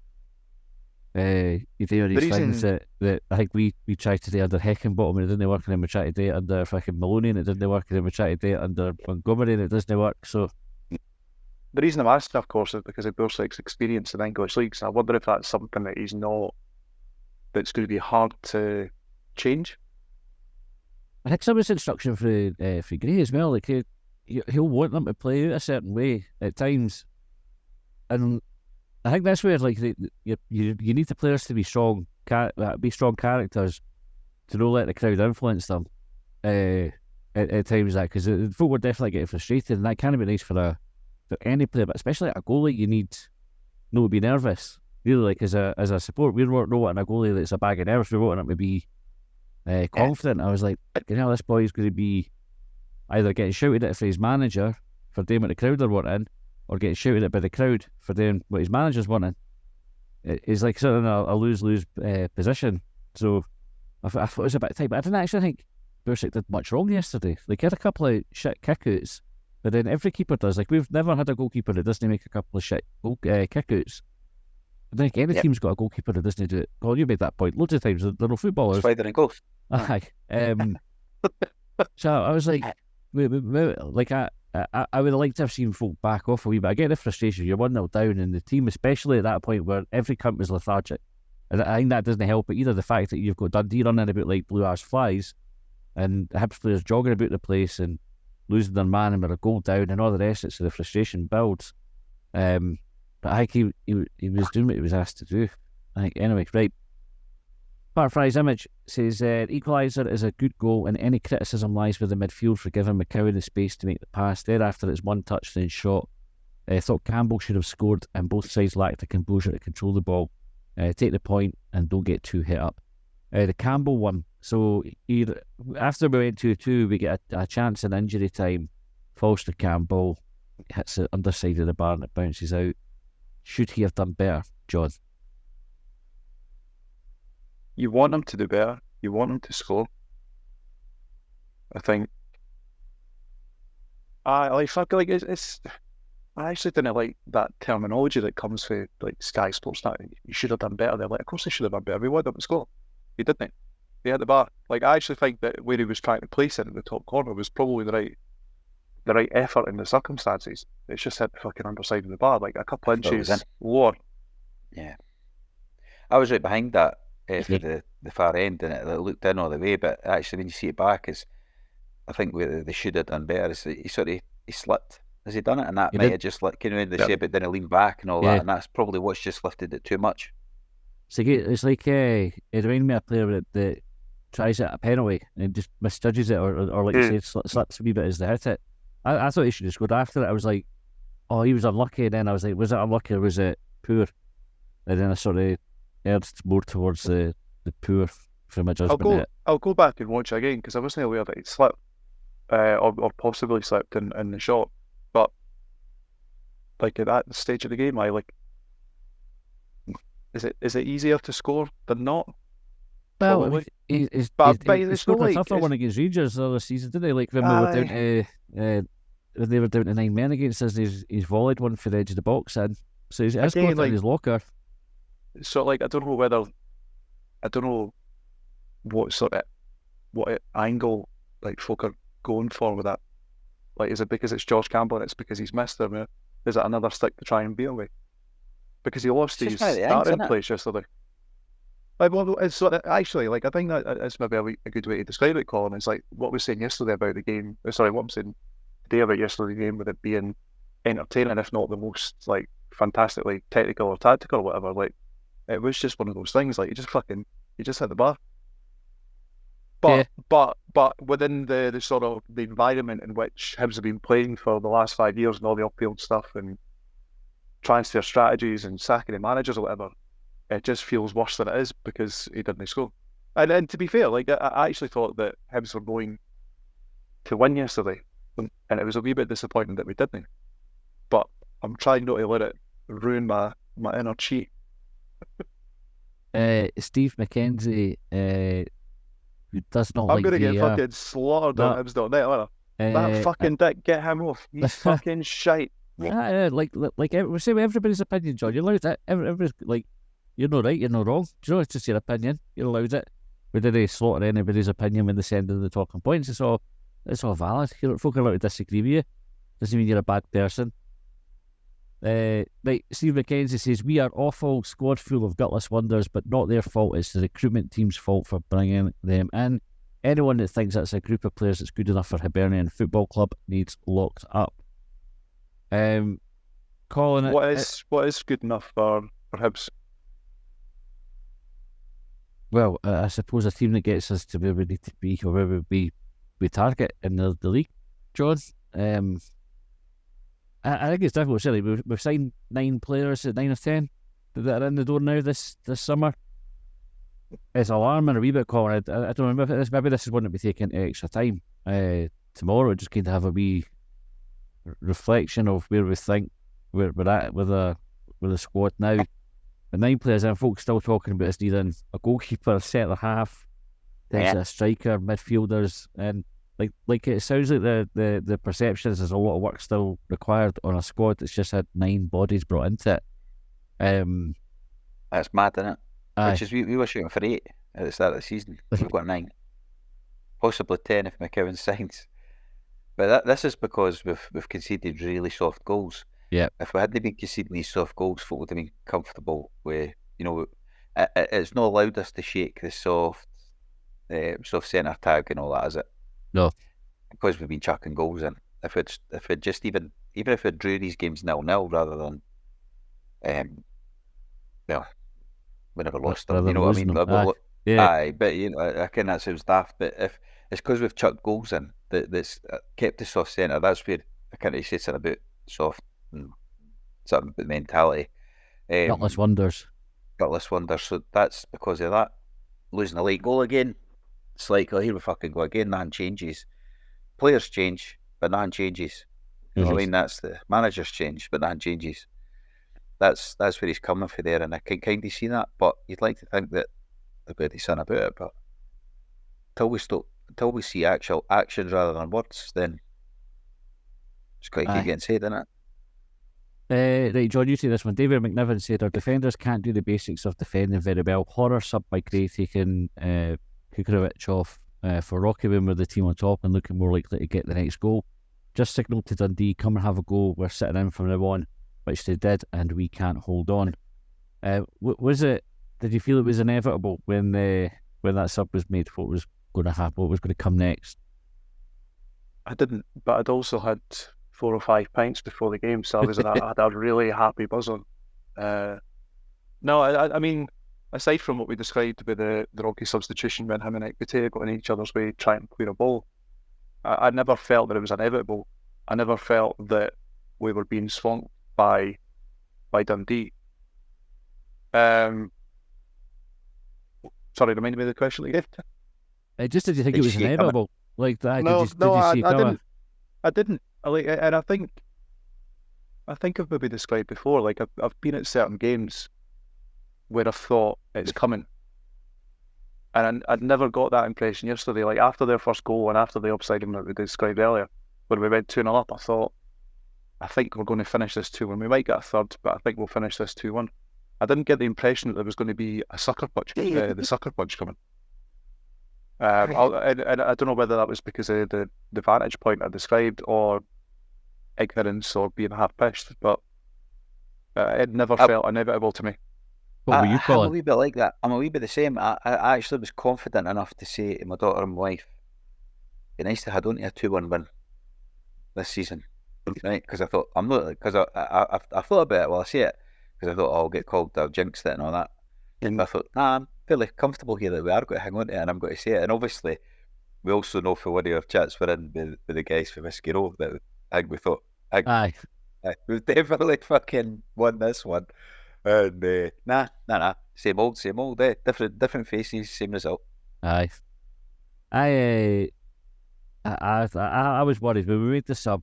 you do all these things that I think we tried to do under Heckenbottom, and it didn't work, and then we tried to do it under fucking Maloney, and it didn't work, and then we tried to do it under Montgomery, and it doesn't work. So the reason I'm asking, of course, is because of Bursik's experience in English leagues. And I wonder if that's something that that's going to be hard to change. I think some of his instruction for Gray as well, like he'll want them to play out a certain way at times, and I think that's where like you need the players to be strong characters, to not let the crowd influence them at times, that because folk would definitely get frustrated, and that can be nice for any player, but especially at a goalie, you need not to be nervous. Really, like as a support, we're not wanting a goalie that's a bag of nerves. We're wanting him to be confident. I was like, this boy is going to be either getting shouted at for his manager for doing what the crowd are wanting, or getting shouted at by the crowd for doing what his manager's wanting. It's like sort of a lose-lose position. So I thought it was a bit tight, but I didn't actually think Bursik did much wrong yesterday. Like, he had a couple of shit kickouts, but then every keeper does. Like, we've never had a goalkeeper that doesn't make a couple of shit kickouts. I think any team's got a goalkeeper that doesn't do it. Well, you made that point loads of times. They're no footballers. That's why they're in goals. Aye. So I was like, I would have liked to have seen folk back off a wee bit. I get the frustration. You're 1-0 down, and the team, especially at that point where every cunt was lethargic. And I think that doesn't help it either. The fact that you've got Dundee running about like blue ass flies, and the Hibs players jogging about the place and losing their man and with a goal down and all the rest of it, so the frustration builds. But I think he was doing what he was asked to do. I think, anyway, right. Parfry's image says, equalizer is a good goal, and any criticism lies with the midfield for giving McCowan the space to make the pass. Thereafter, it's one touchdown shot. Thought Campbell should have scored, and both sides lacked the composure to control the ball. Take the point and don't get too hit up. The Campbell one, so after we went 2-2, we get a chance in injury time. Falls to Campbell, hits the underside of the bar and it bounces out. Should he have done better, John? you want him to do better. You want him to score. I think. I feel like it's. I actually didn't like that terminology that comes from like Sky Sports now. You should have done better. They're like, of course they should have done better. We wanted him to score. He didn't. He had the bar. Like, I actually think that where he was trying to place it in the top corner was probably the right effort in the circumstances. It's just hit the fucking underside of the bar, like a couple inches lower. Yeah. I was right behind that for the far end, and it looked in all the way, but actually when you see it back, I think they should have done better. He slipped. Has he done it? And that might have just like, they say about didn't lean back and all that, and that's probably what's just lifted it too much. It's like it reminded me of a player that tries it at a penalty and just misjudges it, or like you said, slips a wee bit as they hit it. I thought he should have scored after it. I was like, oh, he was unlucky. And then I was like, was it unlucky or was it poor? And then I sort of edged more towards the poor from a judgment. I'll go back and watch it again because I wasn't aware that he slipped or possibly slipped in the shot. But like at that stage of the game, is it easier to score than not? Well, he scored a tougher one against Rangers the other season, didn't he? Like when we were down to when they were down to 9 men against us, he's volleyed one for the edge of the box, and so he's got it in his locker. So like I don't know what angle like folk are going for with that. Like, is it because it's Josh Campbell and it's because he's missed him? Is it another stick to try and beat away? Because he lost his starting place yesterday. Like, well, it's actually, like, I think that's maybe a good way to describe it, Colin. It's like what we were saying yesterday about the game. Sorry, what I'm saying today about yesterday's game, with it being entertaining, if not the most like fantastically technical or tactical or whatever. Like, it was just one of those things. Like, you just hit the bar. But within the sort of the environment in which Hibs have been playing for the last 5 years and all the upfield stuff and transfer strategies and sacking the managers or whatever, it just feels worse than it is because he didn't score. And to be fair, like I actually thought that Hibs were going to win yesterday, and it was a wee bit disappointing that we didn't. But I'm trying not to let it ruin my inner chi. Steve McKenzie, who does not I'm like going to VAR. get fucking slaughtered on Hibs.net, aren't I? That fucking dick, get him off. He's fucking shite. Like we say with everybody's opinion, John. You're allowed it. Everybody's like, you're not right, you're not wrong. Do you know, it's just your opinion. You're allowed it. We didn't slaughter anybody's opinion when they send in the talking points. It's all valid. Folk are allowed to disagree with you. Doesn't mean you're a bad person. Right, Steve McKenzie says, we are awful, squad full of gutless wonders, but not their fault. It's the recruitment team's fault for bringing them in. Anyone that thinks that's a group of players that's good enough for Hibernian Football Club needs locked up. Colin, what is good enough for Hibs? Well, I suppose a team that gets us to where we need to be, or where we target in the league, John. I think it's difficult to say. We've signed 9 players at 9 of 10 that are in the door now this summer. It's alarming a wee bit, Colin. I don't know if maybe this is one that we take into extra time tomorrow. Just kind of have a wee reflection of where we think we're at with the squad now. With 9 players and folks still talking about us needing a goalkeeper, a centre half, a striker, midfielders, and like it sounds like the perception is there's a lot of work still required on a squad that's just had 9 bodies brought into it. That's mad, isn't it? Which is we were shooting for 8 at the start of the season. We've got 9, possibly 10 if McKeown signs. But this is because we've conceded really soft goals. Yeah. If we hadn't been conceding these soft goals, folk would have been comfortable with, it's not allowed us to shake the soft centre tag and all that, is it? No. Because we've been chucking goals in. If it just even if it drew these games 0-0 rather than, we never lost them. You know what I mean? Aye, but I can that sounds daft. But if it's because we've chucked goals in that's kept the soft centre, that's where I can't really say something about soft and something about mentality. Gutless wonders. So that's because of that. Losing a late goal again. It's like, oh, here we fucking go again. Nothing changes. Players change, but nothing changes. You know what I mean? That's the managers change, but nothing changes. That's where he's coming from there, and I can kind of see that. But you'd like to think that the bloody son about it, but until we see actual actions rather than words, then it's got to keep getting said, isn't it? Right, John, you say this one. David McNiven said, our defenders can't do the basics of defending very well. Horror sub by Gray taking Kukovic off for Rocky when we're the team on top and looking more likely to get the next goal. Just signalled to Dundee, come and have a go. We're sitting in from now on, which they did, and we can't hold on. Was it? Did you feel it was inevitable when that sub was made? What was going to happen? What was going to come next? I didn't, but I'd also had 4 or 5 pints before the game, so I had a really happy buzz on. No, I mean, aside from what we described with the Rocky substitution when him and Equity got in each other's way trying to clear a ball, I never felt that it was inevitable. I never felt that we were being swamped by Dundee. Sorry, remind me of the question again. Just did you think it was inevitable like that? No, did you see it coming? I didn't. And I think I've maybe described before. Like I've been at certain games where I thought it's coming, and I'd never got that impression yesterday. Like after their first goal and after the upside-down that we described earlier, when we went 2-0 up, I thought, I think we're going to finish this 2-1. We might get a third, but I think we'll finish this 2-1. I didn't get the impression that there was going to be a sucker punch, the sucker punch coming. I don't know whether that was because of the vantage point I described or ignorance or being half-pissed, but it never felt inevitable to me. What were you calling? I'm a wee bit like that. I'm a wee bit the same. I actually was confident enough to say to my daughter and my wife, it'd be nice to have only a 2-1 win this season, right? Because I thought, I thought about it while I say it, because I thought, I'll get called, I've jinxed it and all that. And I thought, nah, I'm fairly comfortable here that we are going to hang on to it and I'm going to say it. And obviously, we also know for one of our chats we're in with the guys from Whiskey Row that I think we thought, we've definitely fucking won this one. And nah, same old, different faces, same result. Aye. I was worried when we made the sub.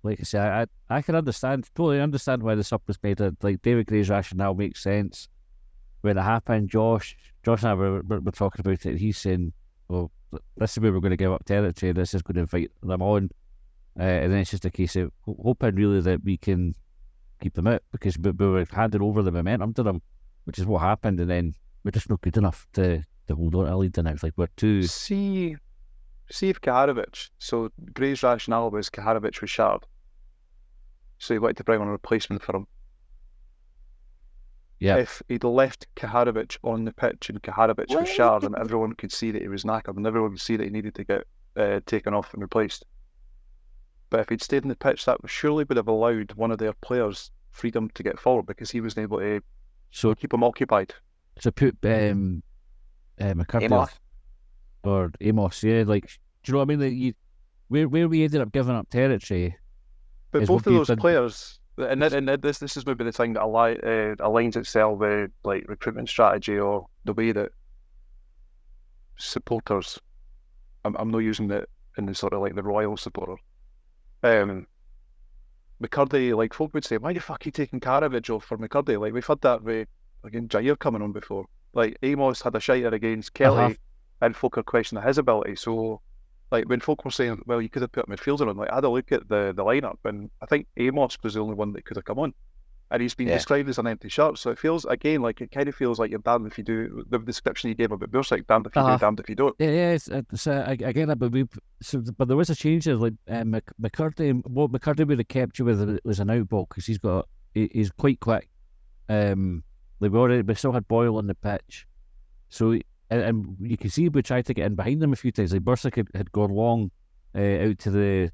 Like I say, I can totally understand why the sub was made. Like David Gray's rationale makes sense. When it happened, Josh and I were talking about it. He's saying, "Well, this is where we're going to give up territory. This is going to invite them on," and then it's just a case of hoping really that we can keep them out because we were handing over the momentum to them, which is what happened, and then we're just not good enough to hold on to a lead. And it's like we're too. See if Kaharovic. So Gray's rationale was Kaharovic was shattered, so he wanted to bring on a replacement for him. Yeah. If he'd left Kaharovic on the pitch and Kaharovic was shattered and everyone could see that he was knackered and everyone could see that he needed to get taken off and replaced. But if he'd stayed on the pitch, that surely would have allowed one of their players freedom to get forward because he wasn't able to keep him occupied. So put McCarthy off. Or Amos, yeah. Like, do you know what I mean? Like where we ended up giving up territory. But both of those players, and this is maybe the thing that aligns itself with like recruitment strategy or the way that supporters. I'm not using it in the sort of like the royal supporter. McCurdy, like folk would say, why the fuck are you taking Kaharovic off for McCurdy? Like we've had that with again Jair coming on before. Like Amos had a shiter against Kelly, and folk are questioning his ability. So, like when folk were saying, well, you could have put a midfielder on, like I had a look at the lineup, and I think Amos was the only one that could have come on, and he's been described as an empty shirt. So it feels again like it kind of feels like you're damned if you do. The description you gave about Bursic, damned if you do, damned if you don't. Yeah, I get that, but there was a change there. Like McCurdy, what McCurdy would have kept you with was an out ball because he's quite quick. Like we still had Boyle on the pitch, so and you can see we tried to get in behind them a few times. Like Bursic had gone long out to the,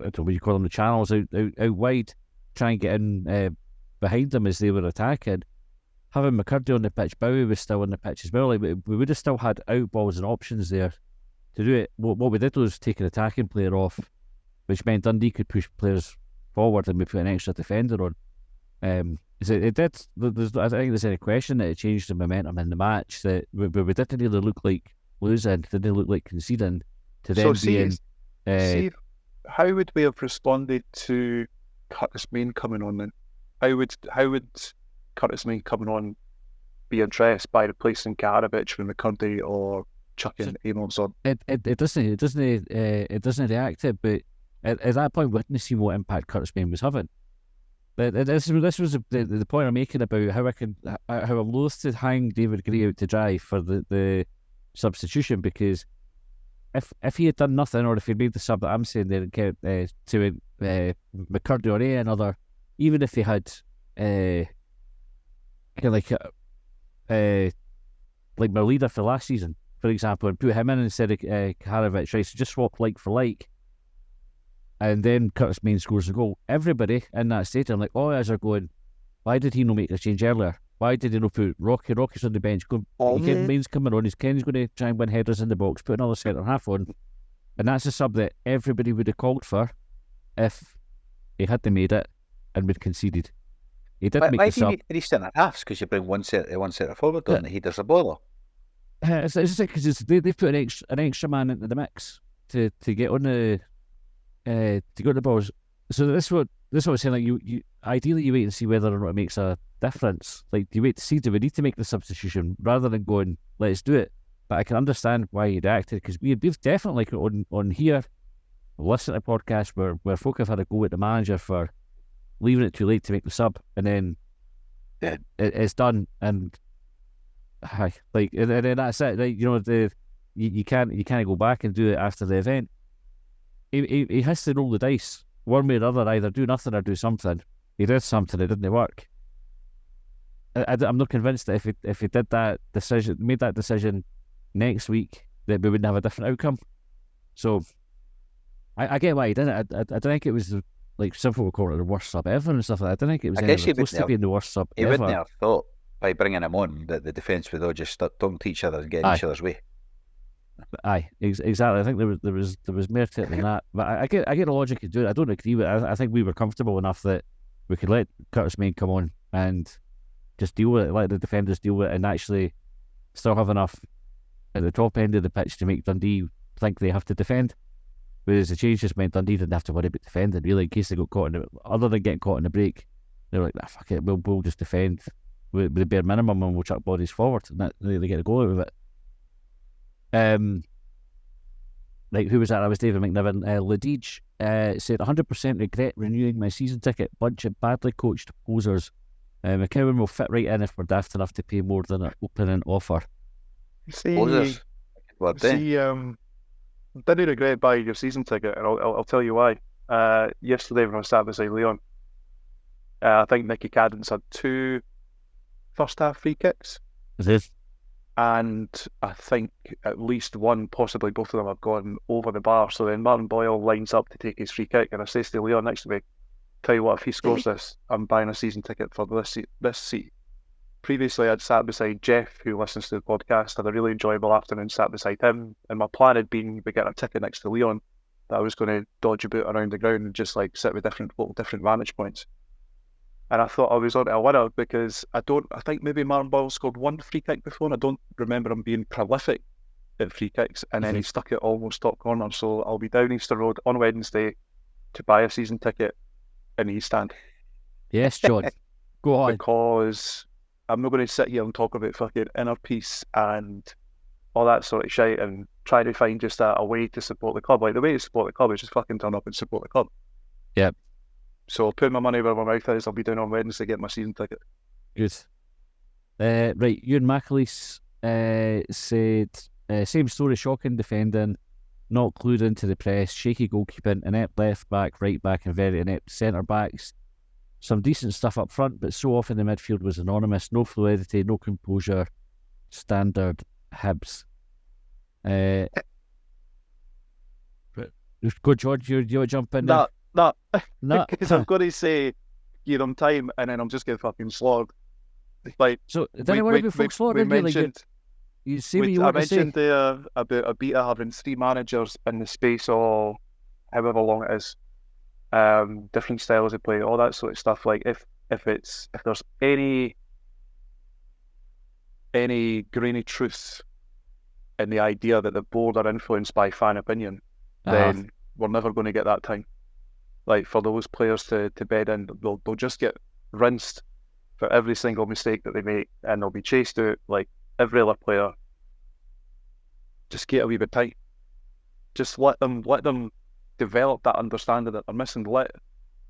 I don't know what you call them, the channels out wide, try and get in behind them as they were attacking. Having McCurdy on the pitch, Bowie was still on the pitch as well. Like we would have still had out balls and options there to do it. What we did was take an attacking player off, which meant Dundee could push players forward and we put an extra defender on. It did. I don't think there's any question that it changed the momentum in the match. That we didn't really look like losing, didn't look like conceding to them being. See, how would we have responded to Curtis Main coming on then? How would Curtis Main coming on be impressed by replacing Karavic with McCurdy or chucking Amos on. It doesn't react to it, but at that point we didn't see what impact Curtis Bain was having. But this was the point I'm making about how I'm loath to hang David Gray out to dry for the substitution, because if he had done nothing, or if he made the sub that I'm saying there and kept to McCurdy or another, even if he had kind of like my leader for last season, for example, and put him in instead of Karavic, right? So just swap like for like, and then Curtis Bain scores a goal. Everybody in that stadium, like all eyes are going, why did he not make a change earlier? Why did he not put Rocky? Rocky's on the bench. Bain's coming on. Ken's going to try and win headers in the box, put another centre half on. And that's a sub that everybody would have called for if he hadn't made it and would conceded. He didn't make the sub. Why do you need 3 centre halves? Because you bring one centre forward on the headers a boiler. It's just because they've put an extra man into the mix to get on the balls. So this is what I was saying. Like you ideally you wait and see whether or not it makes a difference. Like you wait to see, do we need to make the substitution rather than going, let's do it. But I can understand why you reacted, because we've definitely on here listened to podcasts where folk have had a go at the manager for leaving it too late to make the sub, and then it's done, and then that's it. Like, you can't go back and do it after the event. He has to roll the dice one way or other, either do nothing or do something. He did something, it didn't work. I'm not convinced that if he did made that decision next week, that we wouldn't have a different outcome. So I get why he did it. I don't think it was like some people call it the worst sub ever and stuff like that. I don't think it was supposed to be the worst sub ever. He wouldn't have thought by bringing him on that the defence would all just start talking to each other and get in each other's way. Aye, exactly. I think there was more to it than that. But I get the logic of doing it. I don't agree with it. I think we were comfortable enough that we could let Curtis Bain come on and just deal with it, let the defenders deal with it, and actually still have enough at the top end of the pitch to make Dundee think they have to defend. Whereas the change just meant Dundee didn't have to worry about defending, really, in case they got caught other than getting caught in the break. They were like, fuck it, we'll just defend with the bare minimum and we'll chuck bodies forward, and they get a goal out of it. Like, who was that? That was David McNiven. Ladij said 100% regret renewing my season ticket. Bunch of badly coached posers. McCowan will fit right in if we're daft enough to pay more than an opening offer. Posers. Didn't regret buying your season ticket, and I'll tell you why. Yesterday when I was sat beside Leon, I think Nicky Cadence had 2 first half free kicks. And I think at least one, possibly both of them, have gone over the bar. So then Martin Boyle lines up to take his free kick, and I says to Leon next to me, tell you what, if he scores this, I'm buying a season ticket for this seat. Previously, I'd sat beside Jeff, who listens to the podcast, had a really enjoyable afternoon, sat beside him, and my plan had been to get a ticket next to Leon, that I was going to dodge about around the ground and just like sit with different vantage points. And I thought I was on a winner, because I think maybe Martin Boyle scored 1 free kick before, and I don't remember him being prolific at free kicks, and then he stuck it almost top corner. So I'll be down Easter Road on Wednesday to buy a season ticket in the East Stand. Yes, John. Go on. Because I'm not going to sit here and talk about fucking inner peace and all that sort of shit and try to find just a way to support the club. Like, the way to support the club is just fucking turn up and support the club. Yep. So I'll put my money where my mouth is. I'll be down on Wednesday to get my season ticket. Good. Right, Ewan McAleese said, same story, shocking defending, not clued into the press, shaky goalkeeping, inept left back, right back, and very inept centre backs. Some decent stuff up front, but so often the midfield was anonymous, no fluidity, no composure, standard Hibs. Go, George, you want to jump in there? No, because I'm going to say, give them time, and then I'm just going to fucking slog. Like, so, don't worry about folks slogging. You see what you want to say? I mentioned there about Abita having 3 managers in the space of however long it is, different styles of play, all that sort of stuff. Like, if there's any grainy truth in the idea that the board are influenced by fan opinion, then we're never going to get that time. Like, for those players to bed in, they'll just get rinsed for every single mistake that they make, and they'll be chased out like every other player. Just get a wee bit tight. Just let them develop that understanding that they're missing. Let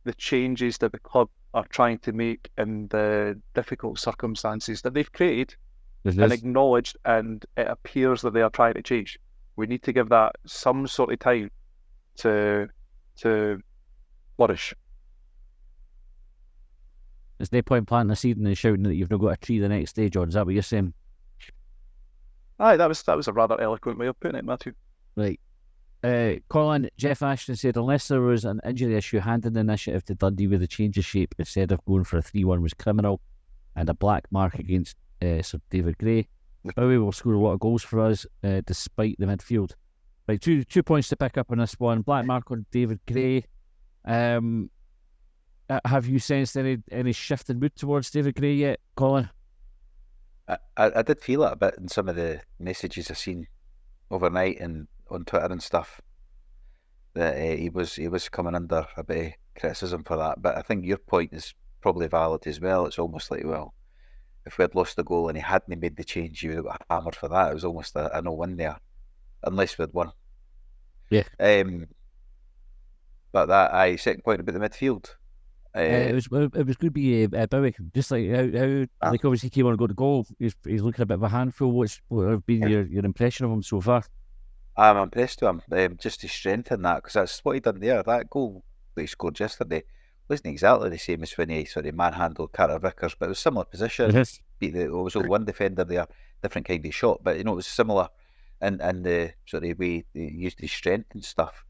the changes that the club are trying to make in the difficult circumstances that they've created and acknowledged, and it appears that they are trying to change. We need to give that some sort of time to flourish. There's no point planting a seed and then shouting that you've not got a tree the next day, John. Is that what you're saying? Aye, that was a rather eloquent way of putting it, Matthew. Right. Colin, Jeff Ashton said, unless there was an injury issue, handing the initiative to Dundee with a change of shape instead of going for a 3-1 was criminal, and a black mark against Sir David Gray. Bowie will score a lot of goals for us, despite the midfield. Right, two points to pick up on this one. Black mark on David Gray. Have you sensed any shift in mood towards David Gray yet, Colin? I did feel it a bit in some of the messages I've seen overnight and on Twitter and stuff, that he was coming under a bit of criticism for that. But I think your point is probably valid as well. It's almost like, well, if we had lost the goal and he hadn't made the change, you would have got hammered for that. It was almost a no-win there, unless we'd won. Yeah. But that second point about the midfield. It was going to be Bowie, just like how like obviously he came on and got the goal. He's looking a bit of a handful. What have been your impression of him so far? I'm impressed with him, just to strengthen that, because that's what he done there. That goal that he scored yesterday wasn't exactly the same as when he sort of manhandled Carter Vickers, but it was a similar position. It was only one defender there, different kind of shot, but it was similar in the sort of way he used his strength and stuff.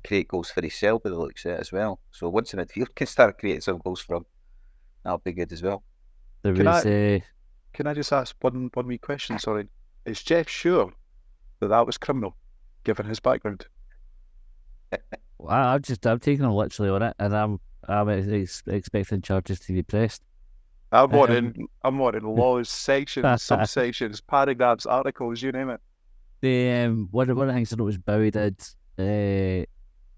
Create goals for himself by the looks of it as well. So once the midfield can start creating some goals for him, that'll be good as well. Can I just ask one wee question? Sorry, is Jeff sure that was criminal, given his background? I'm taking him literally on it, and I'm expecting charges to be pressed. I'm wanting laws, sections, subsections, paragraphs, articles, you name it. One of the things I noticed Bowie did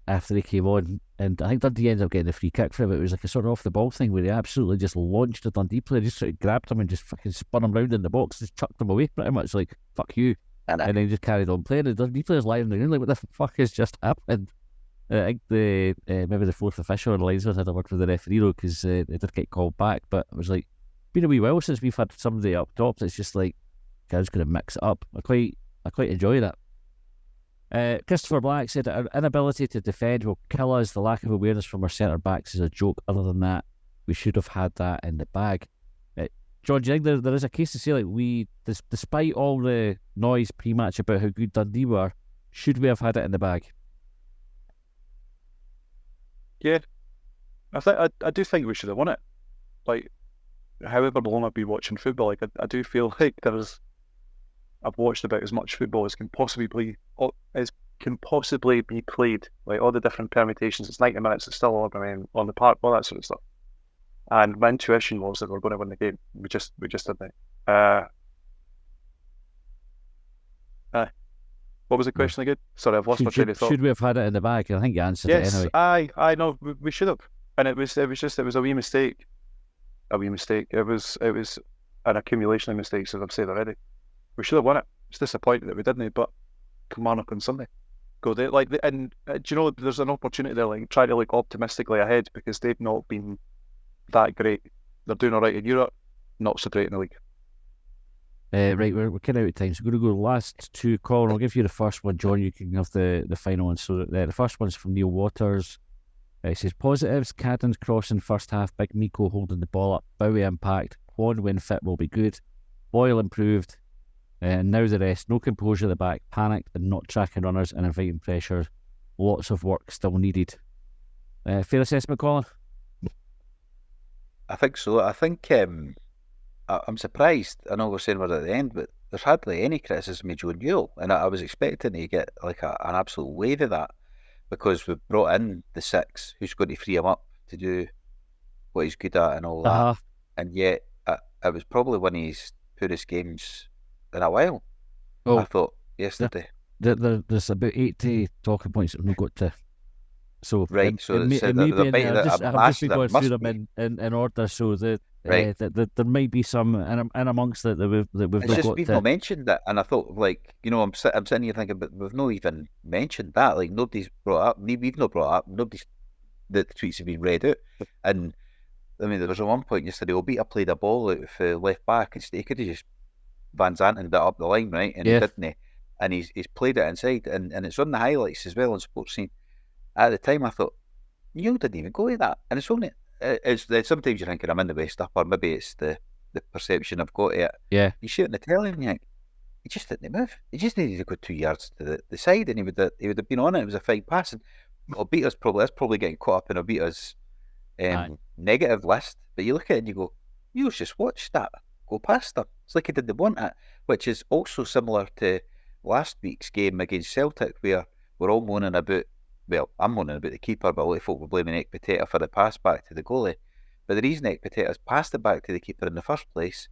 after he came on, and I think Dundee ended up getting a free kick for him. It was like a sort of off the ball thing where he absolutely just launched a Dundee player, just sort of grabbed him and just fucking spun him round in the box, just chucked him away pretty much, like fuck you, and then he just carried on playing. The Dundee players lying on the ground like, what the fuck has just happened? I think maybe the fourth official on the lines had a word with the referee though, because they did get called back, but it was like been a wee while since we've had somebody up top that's just like, guys going to mix it up. I quite enjoy that. Christopher Black said our inability to defend will kill us. The lack of awareness from our centre backs is a joke. Other than that, we should have had that in the bag. John, do you think there is a case to say, like, despite all the noise pre-match about how good Dundee were, should we have had it in the bag? Yeah, I do think we should have won it. Like, however long I've been watching football, like I do feel like I've watched about as much football as can possibly be played. Like all the different permutations, it's 90 minutes. It's still on the park, all that sort of stuff. And my intuition was that we're going to win the game. We just didn't. What was the question again? Sorry, I've lost my train of thought. Should we have had it in the bag? I think you answered it anyway. I know we should have, and it was a wee mistake. It was an accumulation of mistakes, as I've said already. We should have won it. It's disappointing that we didn't, but come on up on Sunday, go there. Do you know there's an opportunity there? Like try to look optimistically ahead, because they've not been that great. They're doing all right in Europe, not so great in the league. Right, we're kind of out of time, so we're going to go last two. Colin, I'll give you the first one. John, you can have the final one. So the first one's from Neil Waters. It says positives: Cadden's crossing first half, Big Miko holding the ball up, Bowie impact, Quan when fit will be good, Boyle improved, and now the rest. No composure at the back, panicked and not tracking runners and inviting pressure. Lots of work still needed. Fair assessment, Colin? I think so. I think I'm surprised. I know we're saying we're at the end, but there's hardly any criticism of Joe Newell, and I was expecting to get like an absolute wave of that, because we've brought in the six who's going to free him up to do what he's good at and all that. And yet it was probably one of his poorest games in a while. I thought yesterday. There's about 80 talking points that we've got to. So right, so I've just been going through them in order. So Right. That there might be some and amongst that we've It's not just got we've to. not mentioned that, and I thought, like, I'm sitting here thinking, but we've not even mentioned that. Like, nobody's brought up. We've not brought up. Nobody's the tweets have been read out, and I mean, there was at one point yesterday, Obita played a ball out for left back, and he could have just Van Zanten it up the line, right? And he didn't. And he's played it inside, and it's on the highlights as well on Sports Scene. At the time, I thought, you didn't even go to that, and it's only. It's sometimes you're thinking I'm in the West Up, or maybe it's the perception I've got of it. Yeah. You shoot in the telly and you think, he just didn't move. He just needed to go 2 yards to the side, and he would have been on it. It was a fine pass. And Obita's probably getting caught up in Obita's negative list. But you look at it and you go, you just watched that go past him. It's like he didn't want it, which is also similar to last week's game against Celtic, where we're all moaning about. Well, I'm moaning about the keeper, but a lot of folk were blaming Ekpiteta for the pass back to the goalie. But the reason Ekpiteta's passed it back to the keeper in the first place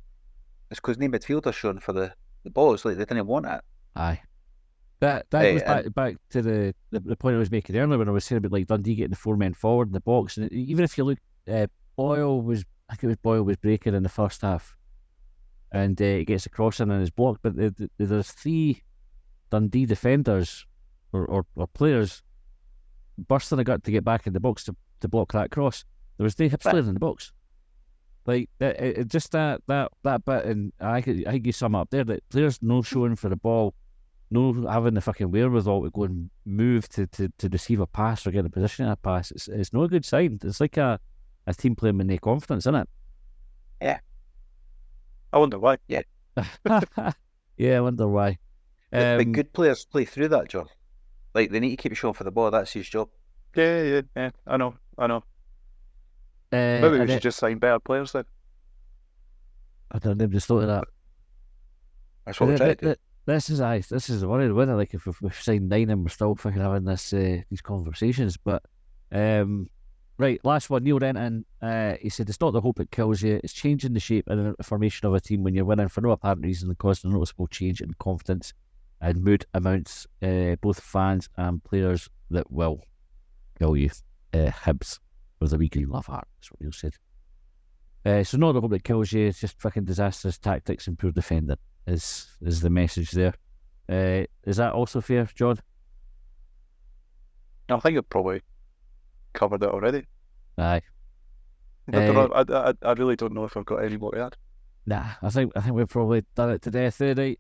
is because no midfielder shown for the ball. It's like they didn't want it. Aye. That goes back to the point I was making earlier when I was saying about like Dundee getting the 4 men forward in the box. And even if you look, Boyle was breaking in the first half, and he gets a cross in and is blocked. But there's 3 Dundee defenders or players bursting a gut to get back in the box to block that cross. There was no Hibs players in the box. Like just that bit, and I think you sum up there that players no showing for the ball, no having the fucking wherewithal to go and move to receive a pass or get in position in a pass. It's not a good sign. It's like a team playing with no confidence, isn't it? Yeah. I wonder why. Yeah. Yeah, I wonder why. But good players play through that, John. Like, they need to keep showing for the ball. That's his job. Yeah. I know. Maybe we should just sign better players then. I don't know, just thought of that. That's what we're trying to do. This is the worry, isn't it? Like, if we've signed 9 and we're still fucking having these conversations. But right, last one, Neil Renton. He said it's not the hope it kills you, it's changing the shape and the formation of a team when you're winning for no apparent reason and causing a noticeable change in confidence and mood amounts both fans and players that will kill you. Hibs with a wee green love heart, that's what Neil said. So not the hope that kills you, it's just fucking disastrous tactics and poor defending is the message there. Is that also fair, John? I think I've probably covered it already. Aye. I really don't know if I've got any more to add. Nah, I think we've probably done it to death there.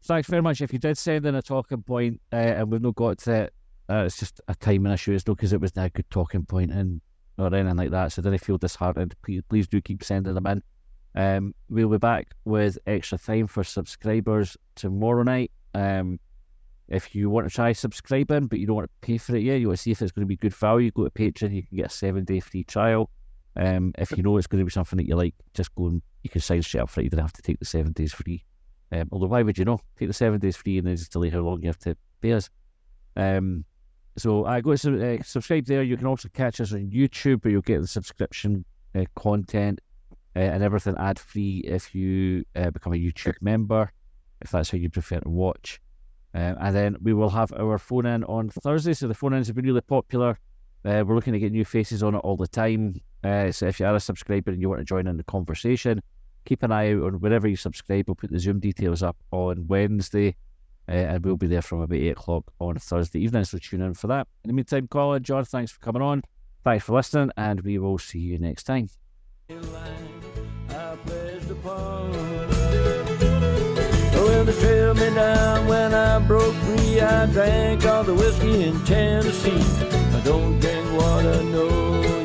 Thanks very much. If you did send in a talking point and we've not got to it, it's just a timing issue. It's not because it was not a good talking point and or anything like that. So don't feel disheartened. Please do keep sending them in. We'll be back with extra time for subscribers tomorrow night. If you want to try subscribing but you don't want to pay for it yet, you want to see if it's going to be good value, go to Patreon. You can get a 7-day free trial. If you know it's going to be something that you like, just go and you can sign straight up for it. You don't have to take the 7 days free. Although why would you know? Take the 7 days free and then just delay how long you have to pay us. So I go to subscribe there. You can also catch us on YouTube, but you'll get the subscription content and everything ad free if you become a YouTube member, if that's how you prefer to watch. And then we will have our phone in on Thursday. So the phone ins have been really popular. We're looking to get new faces on it all the time. So if you are a subscriber and you want to join in the conversation, keep an eye out on wherever you subscribe. We'll put the Zoom details up on Wednesday. And we'll be there from about 8 o'clock on Thursday evening, so tune in for that. In the meantime, Colin, John, thanks for coming on. Thanks for listening, and we will see you next time. Well, they trailed me down when I broke free. I drank all the whiskey in Tennessee. I don't drink water, no.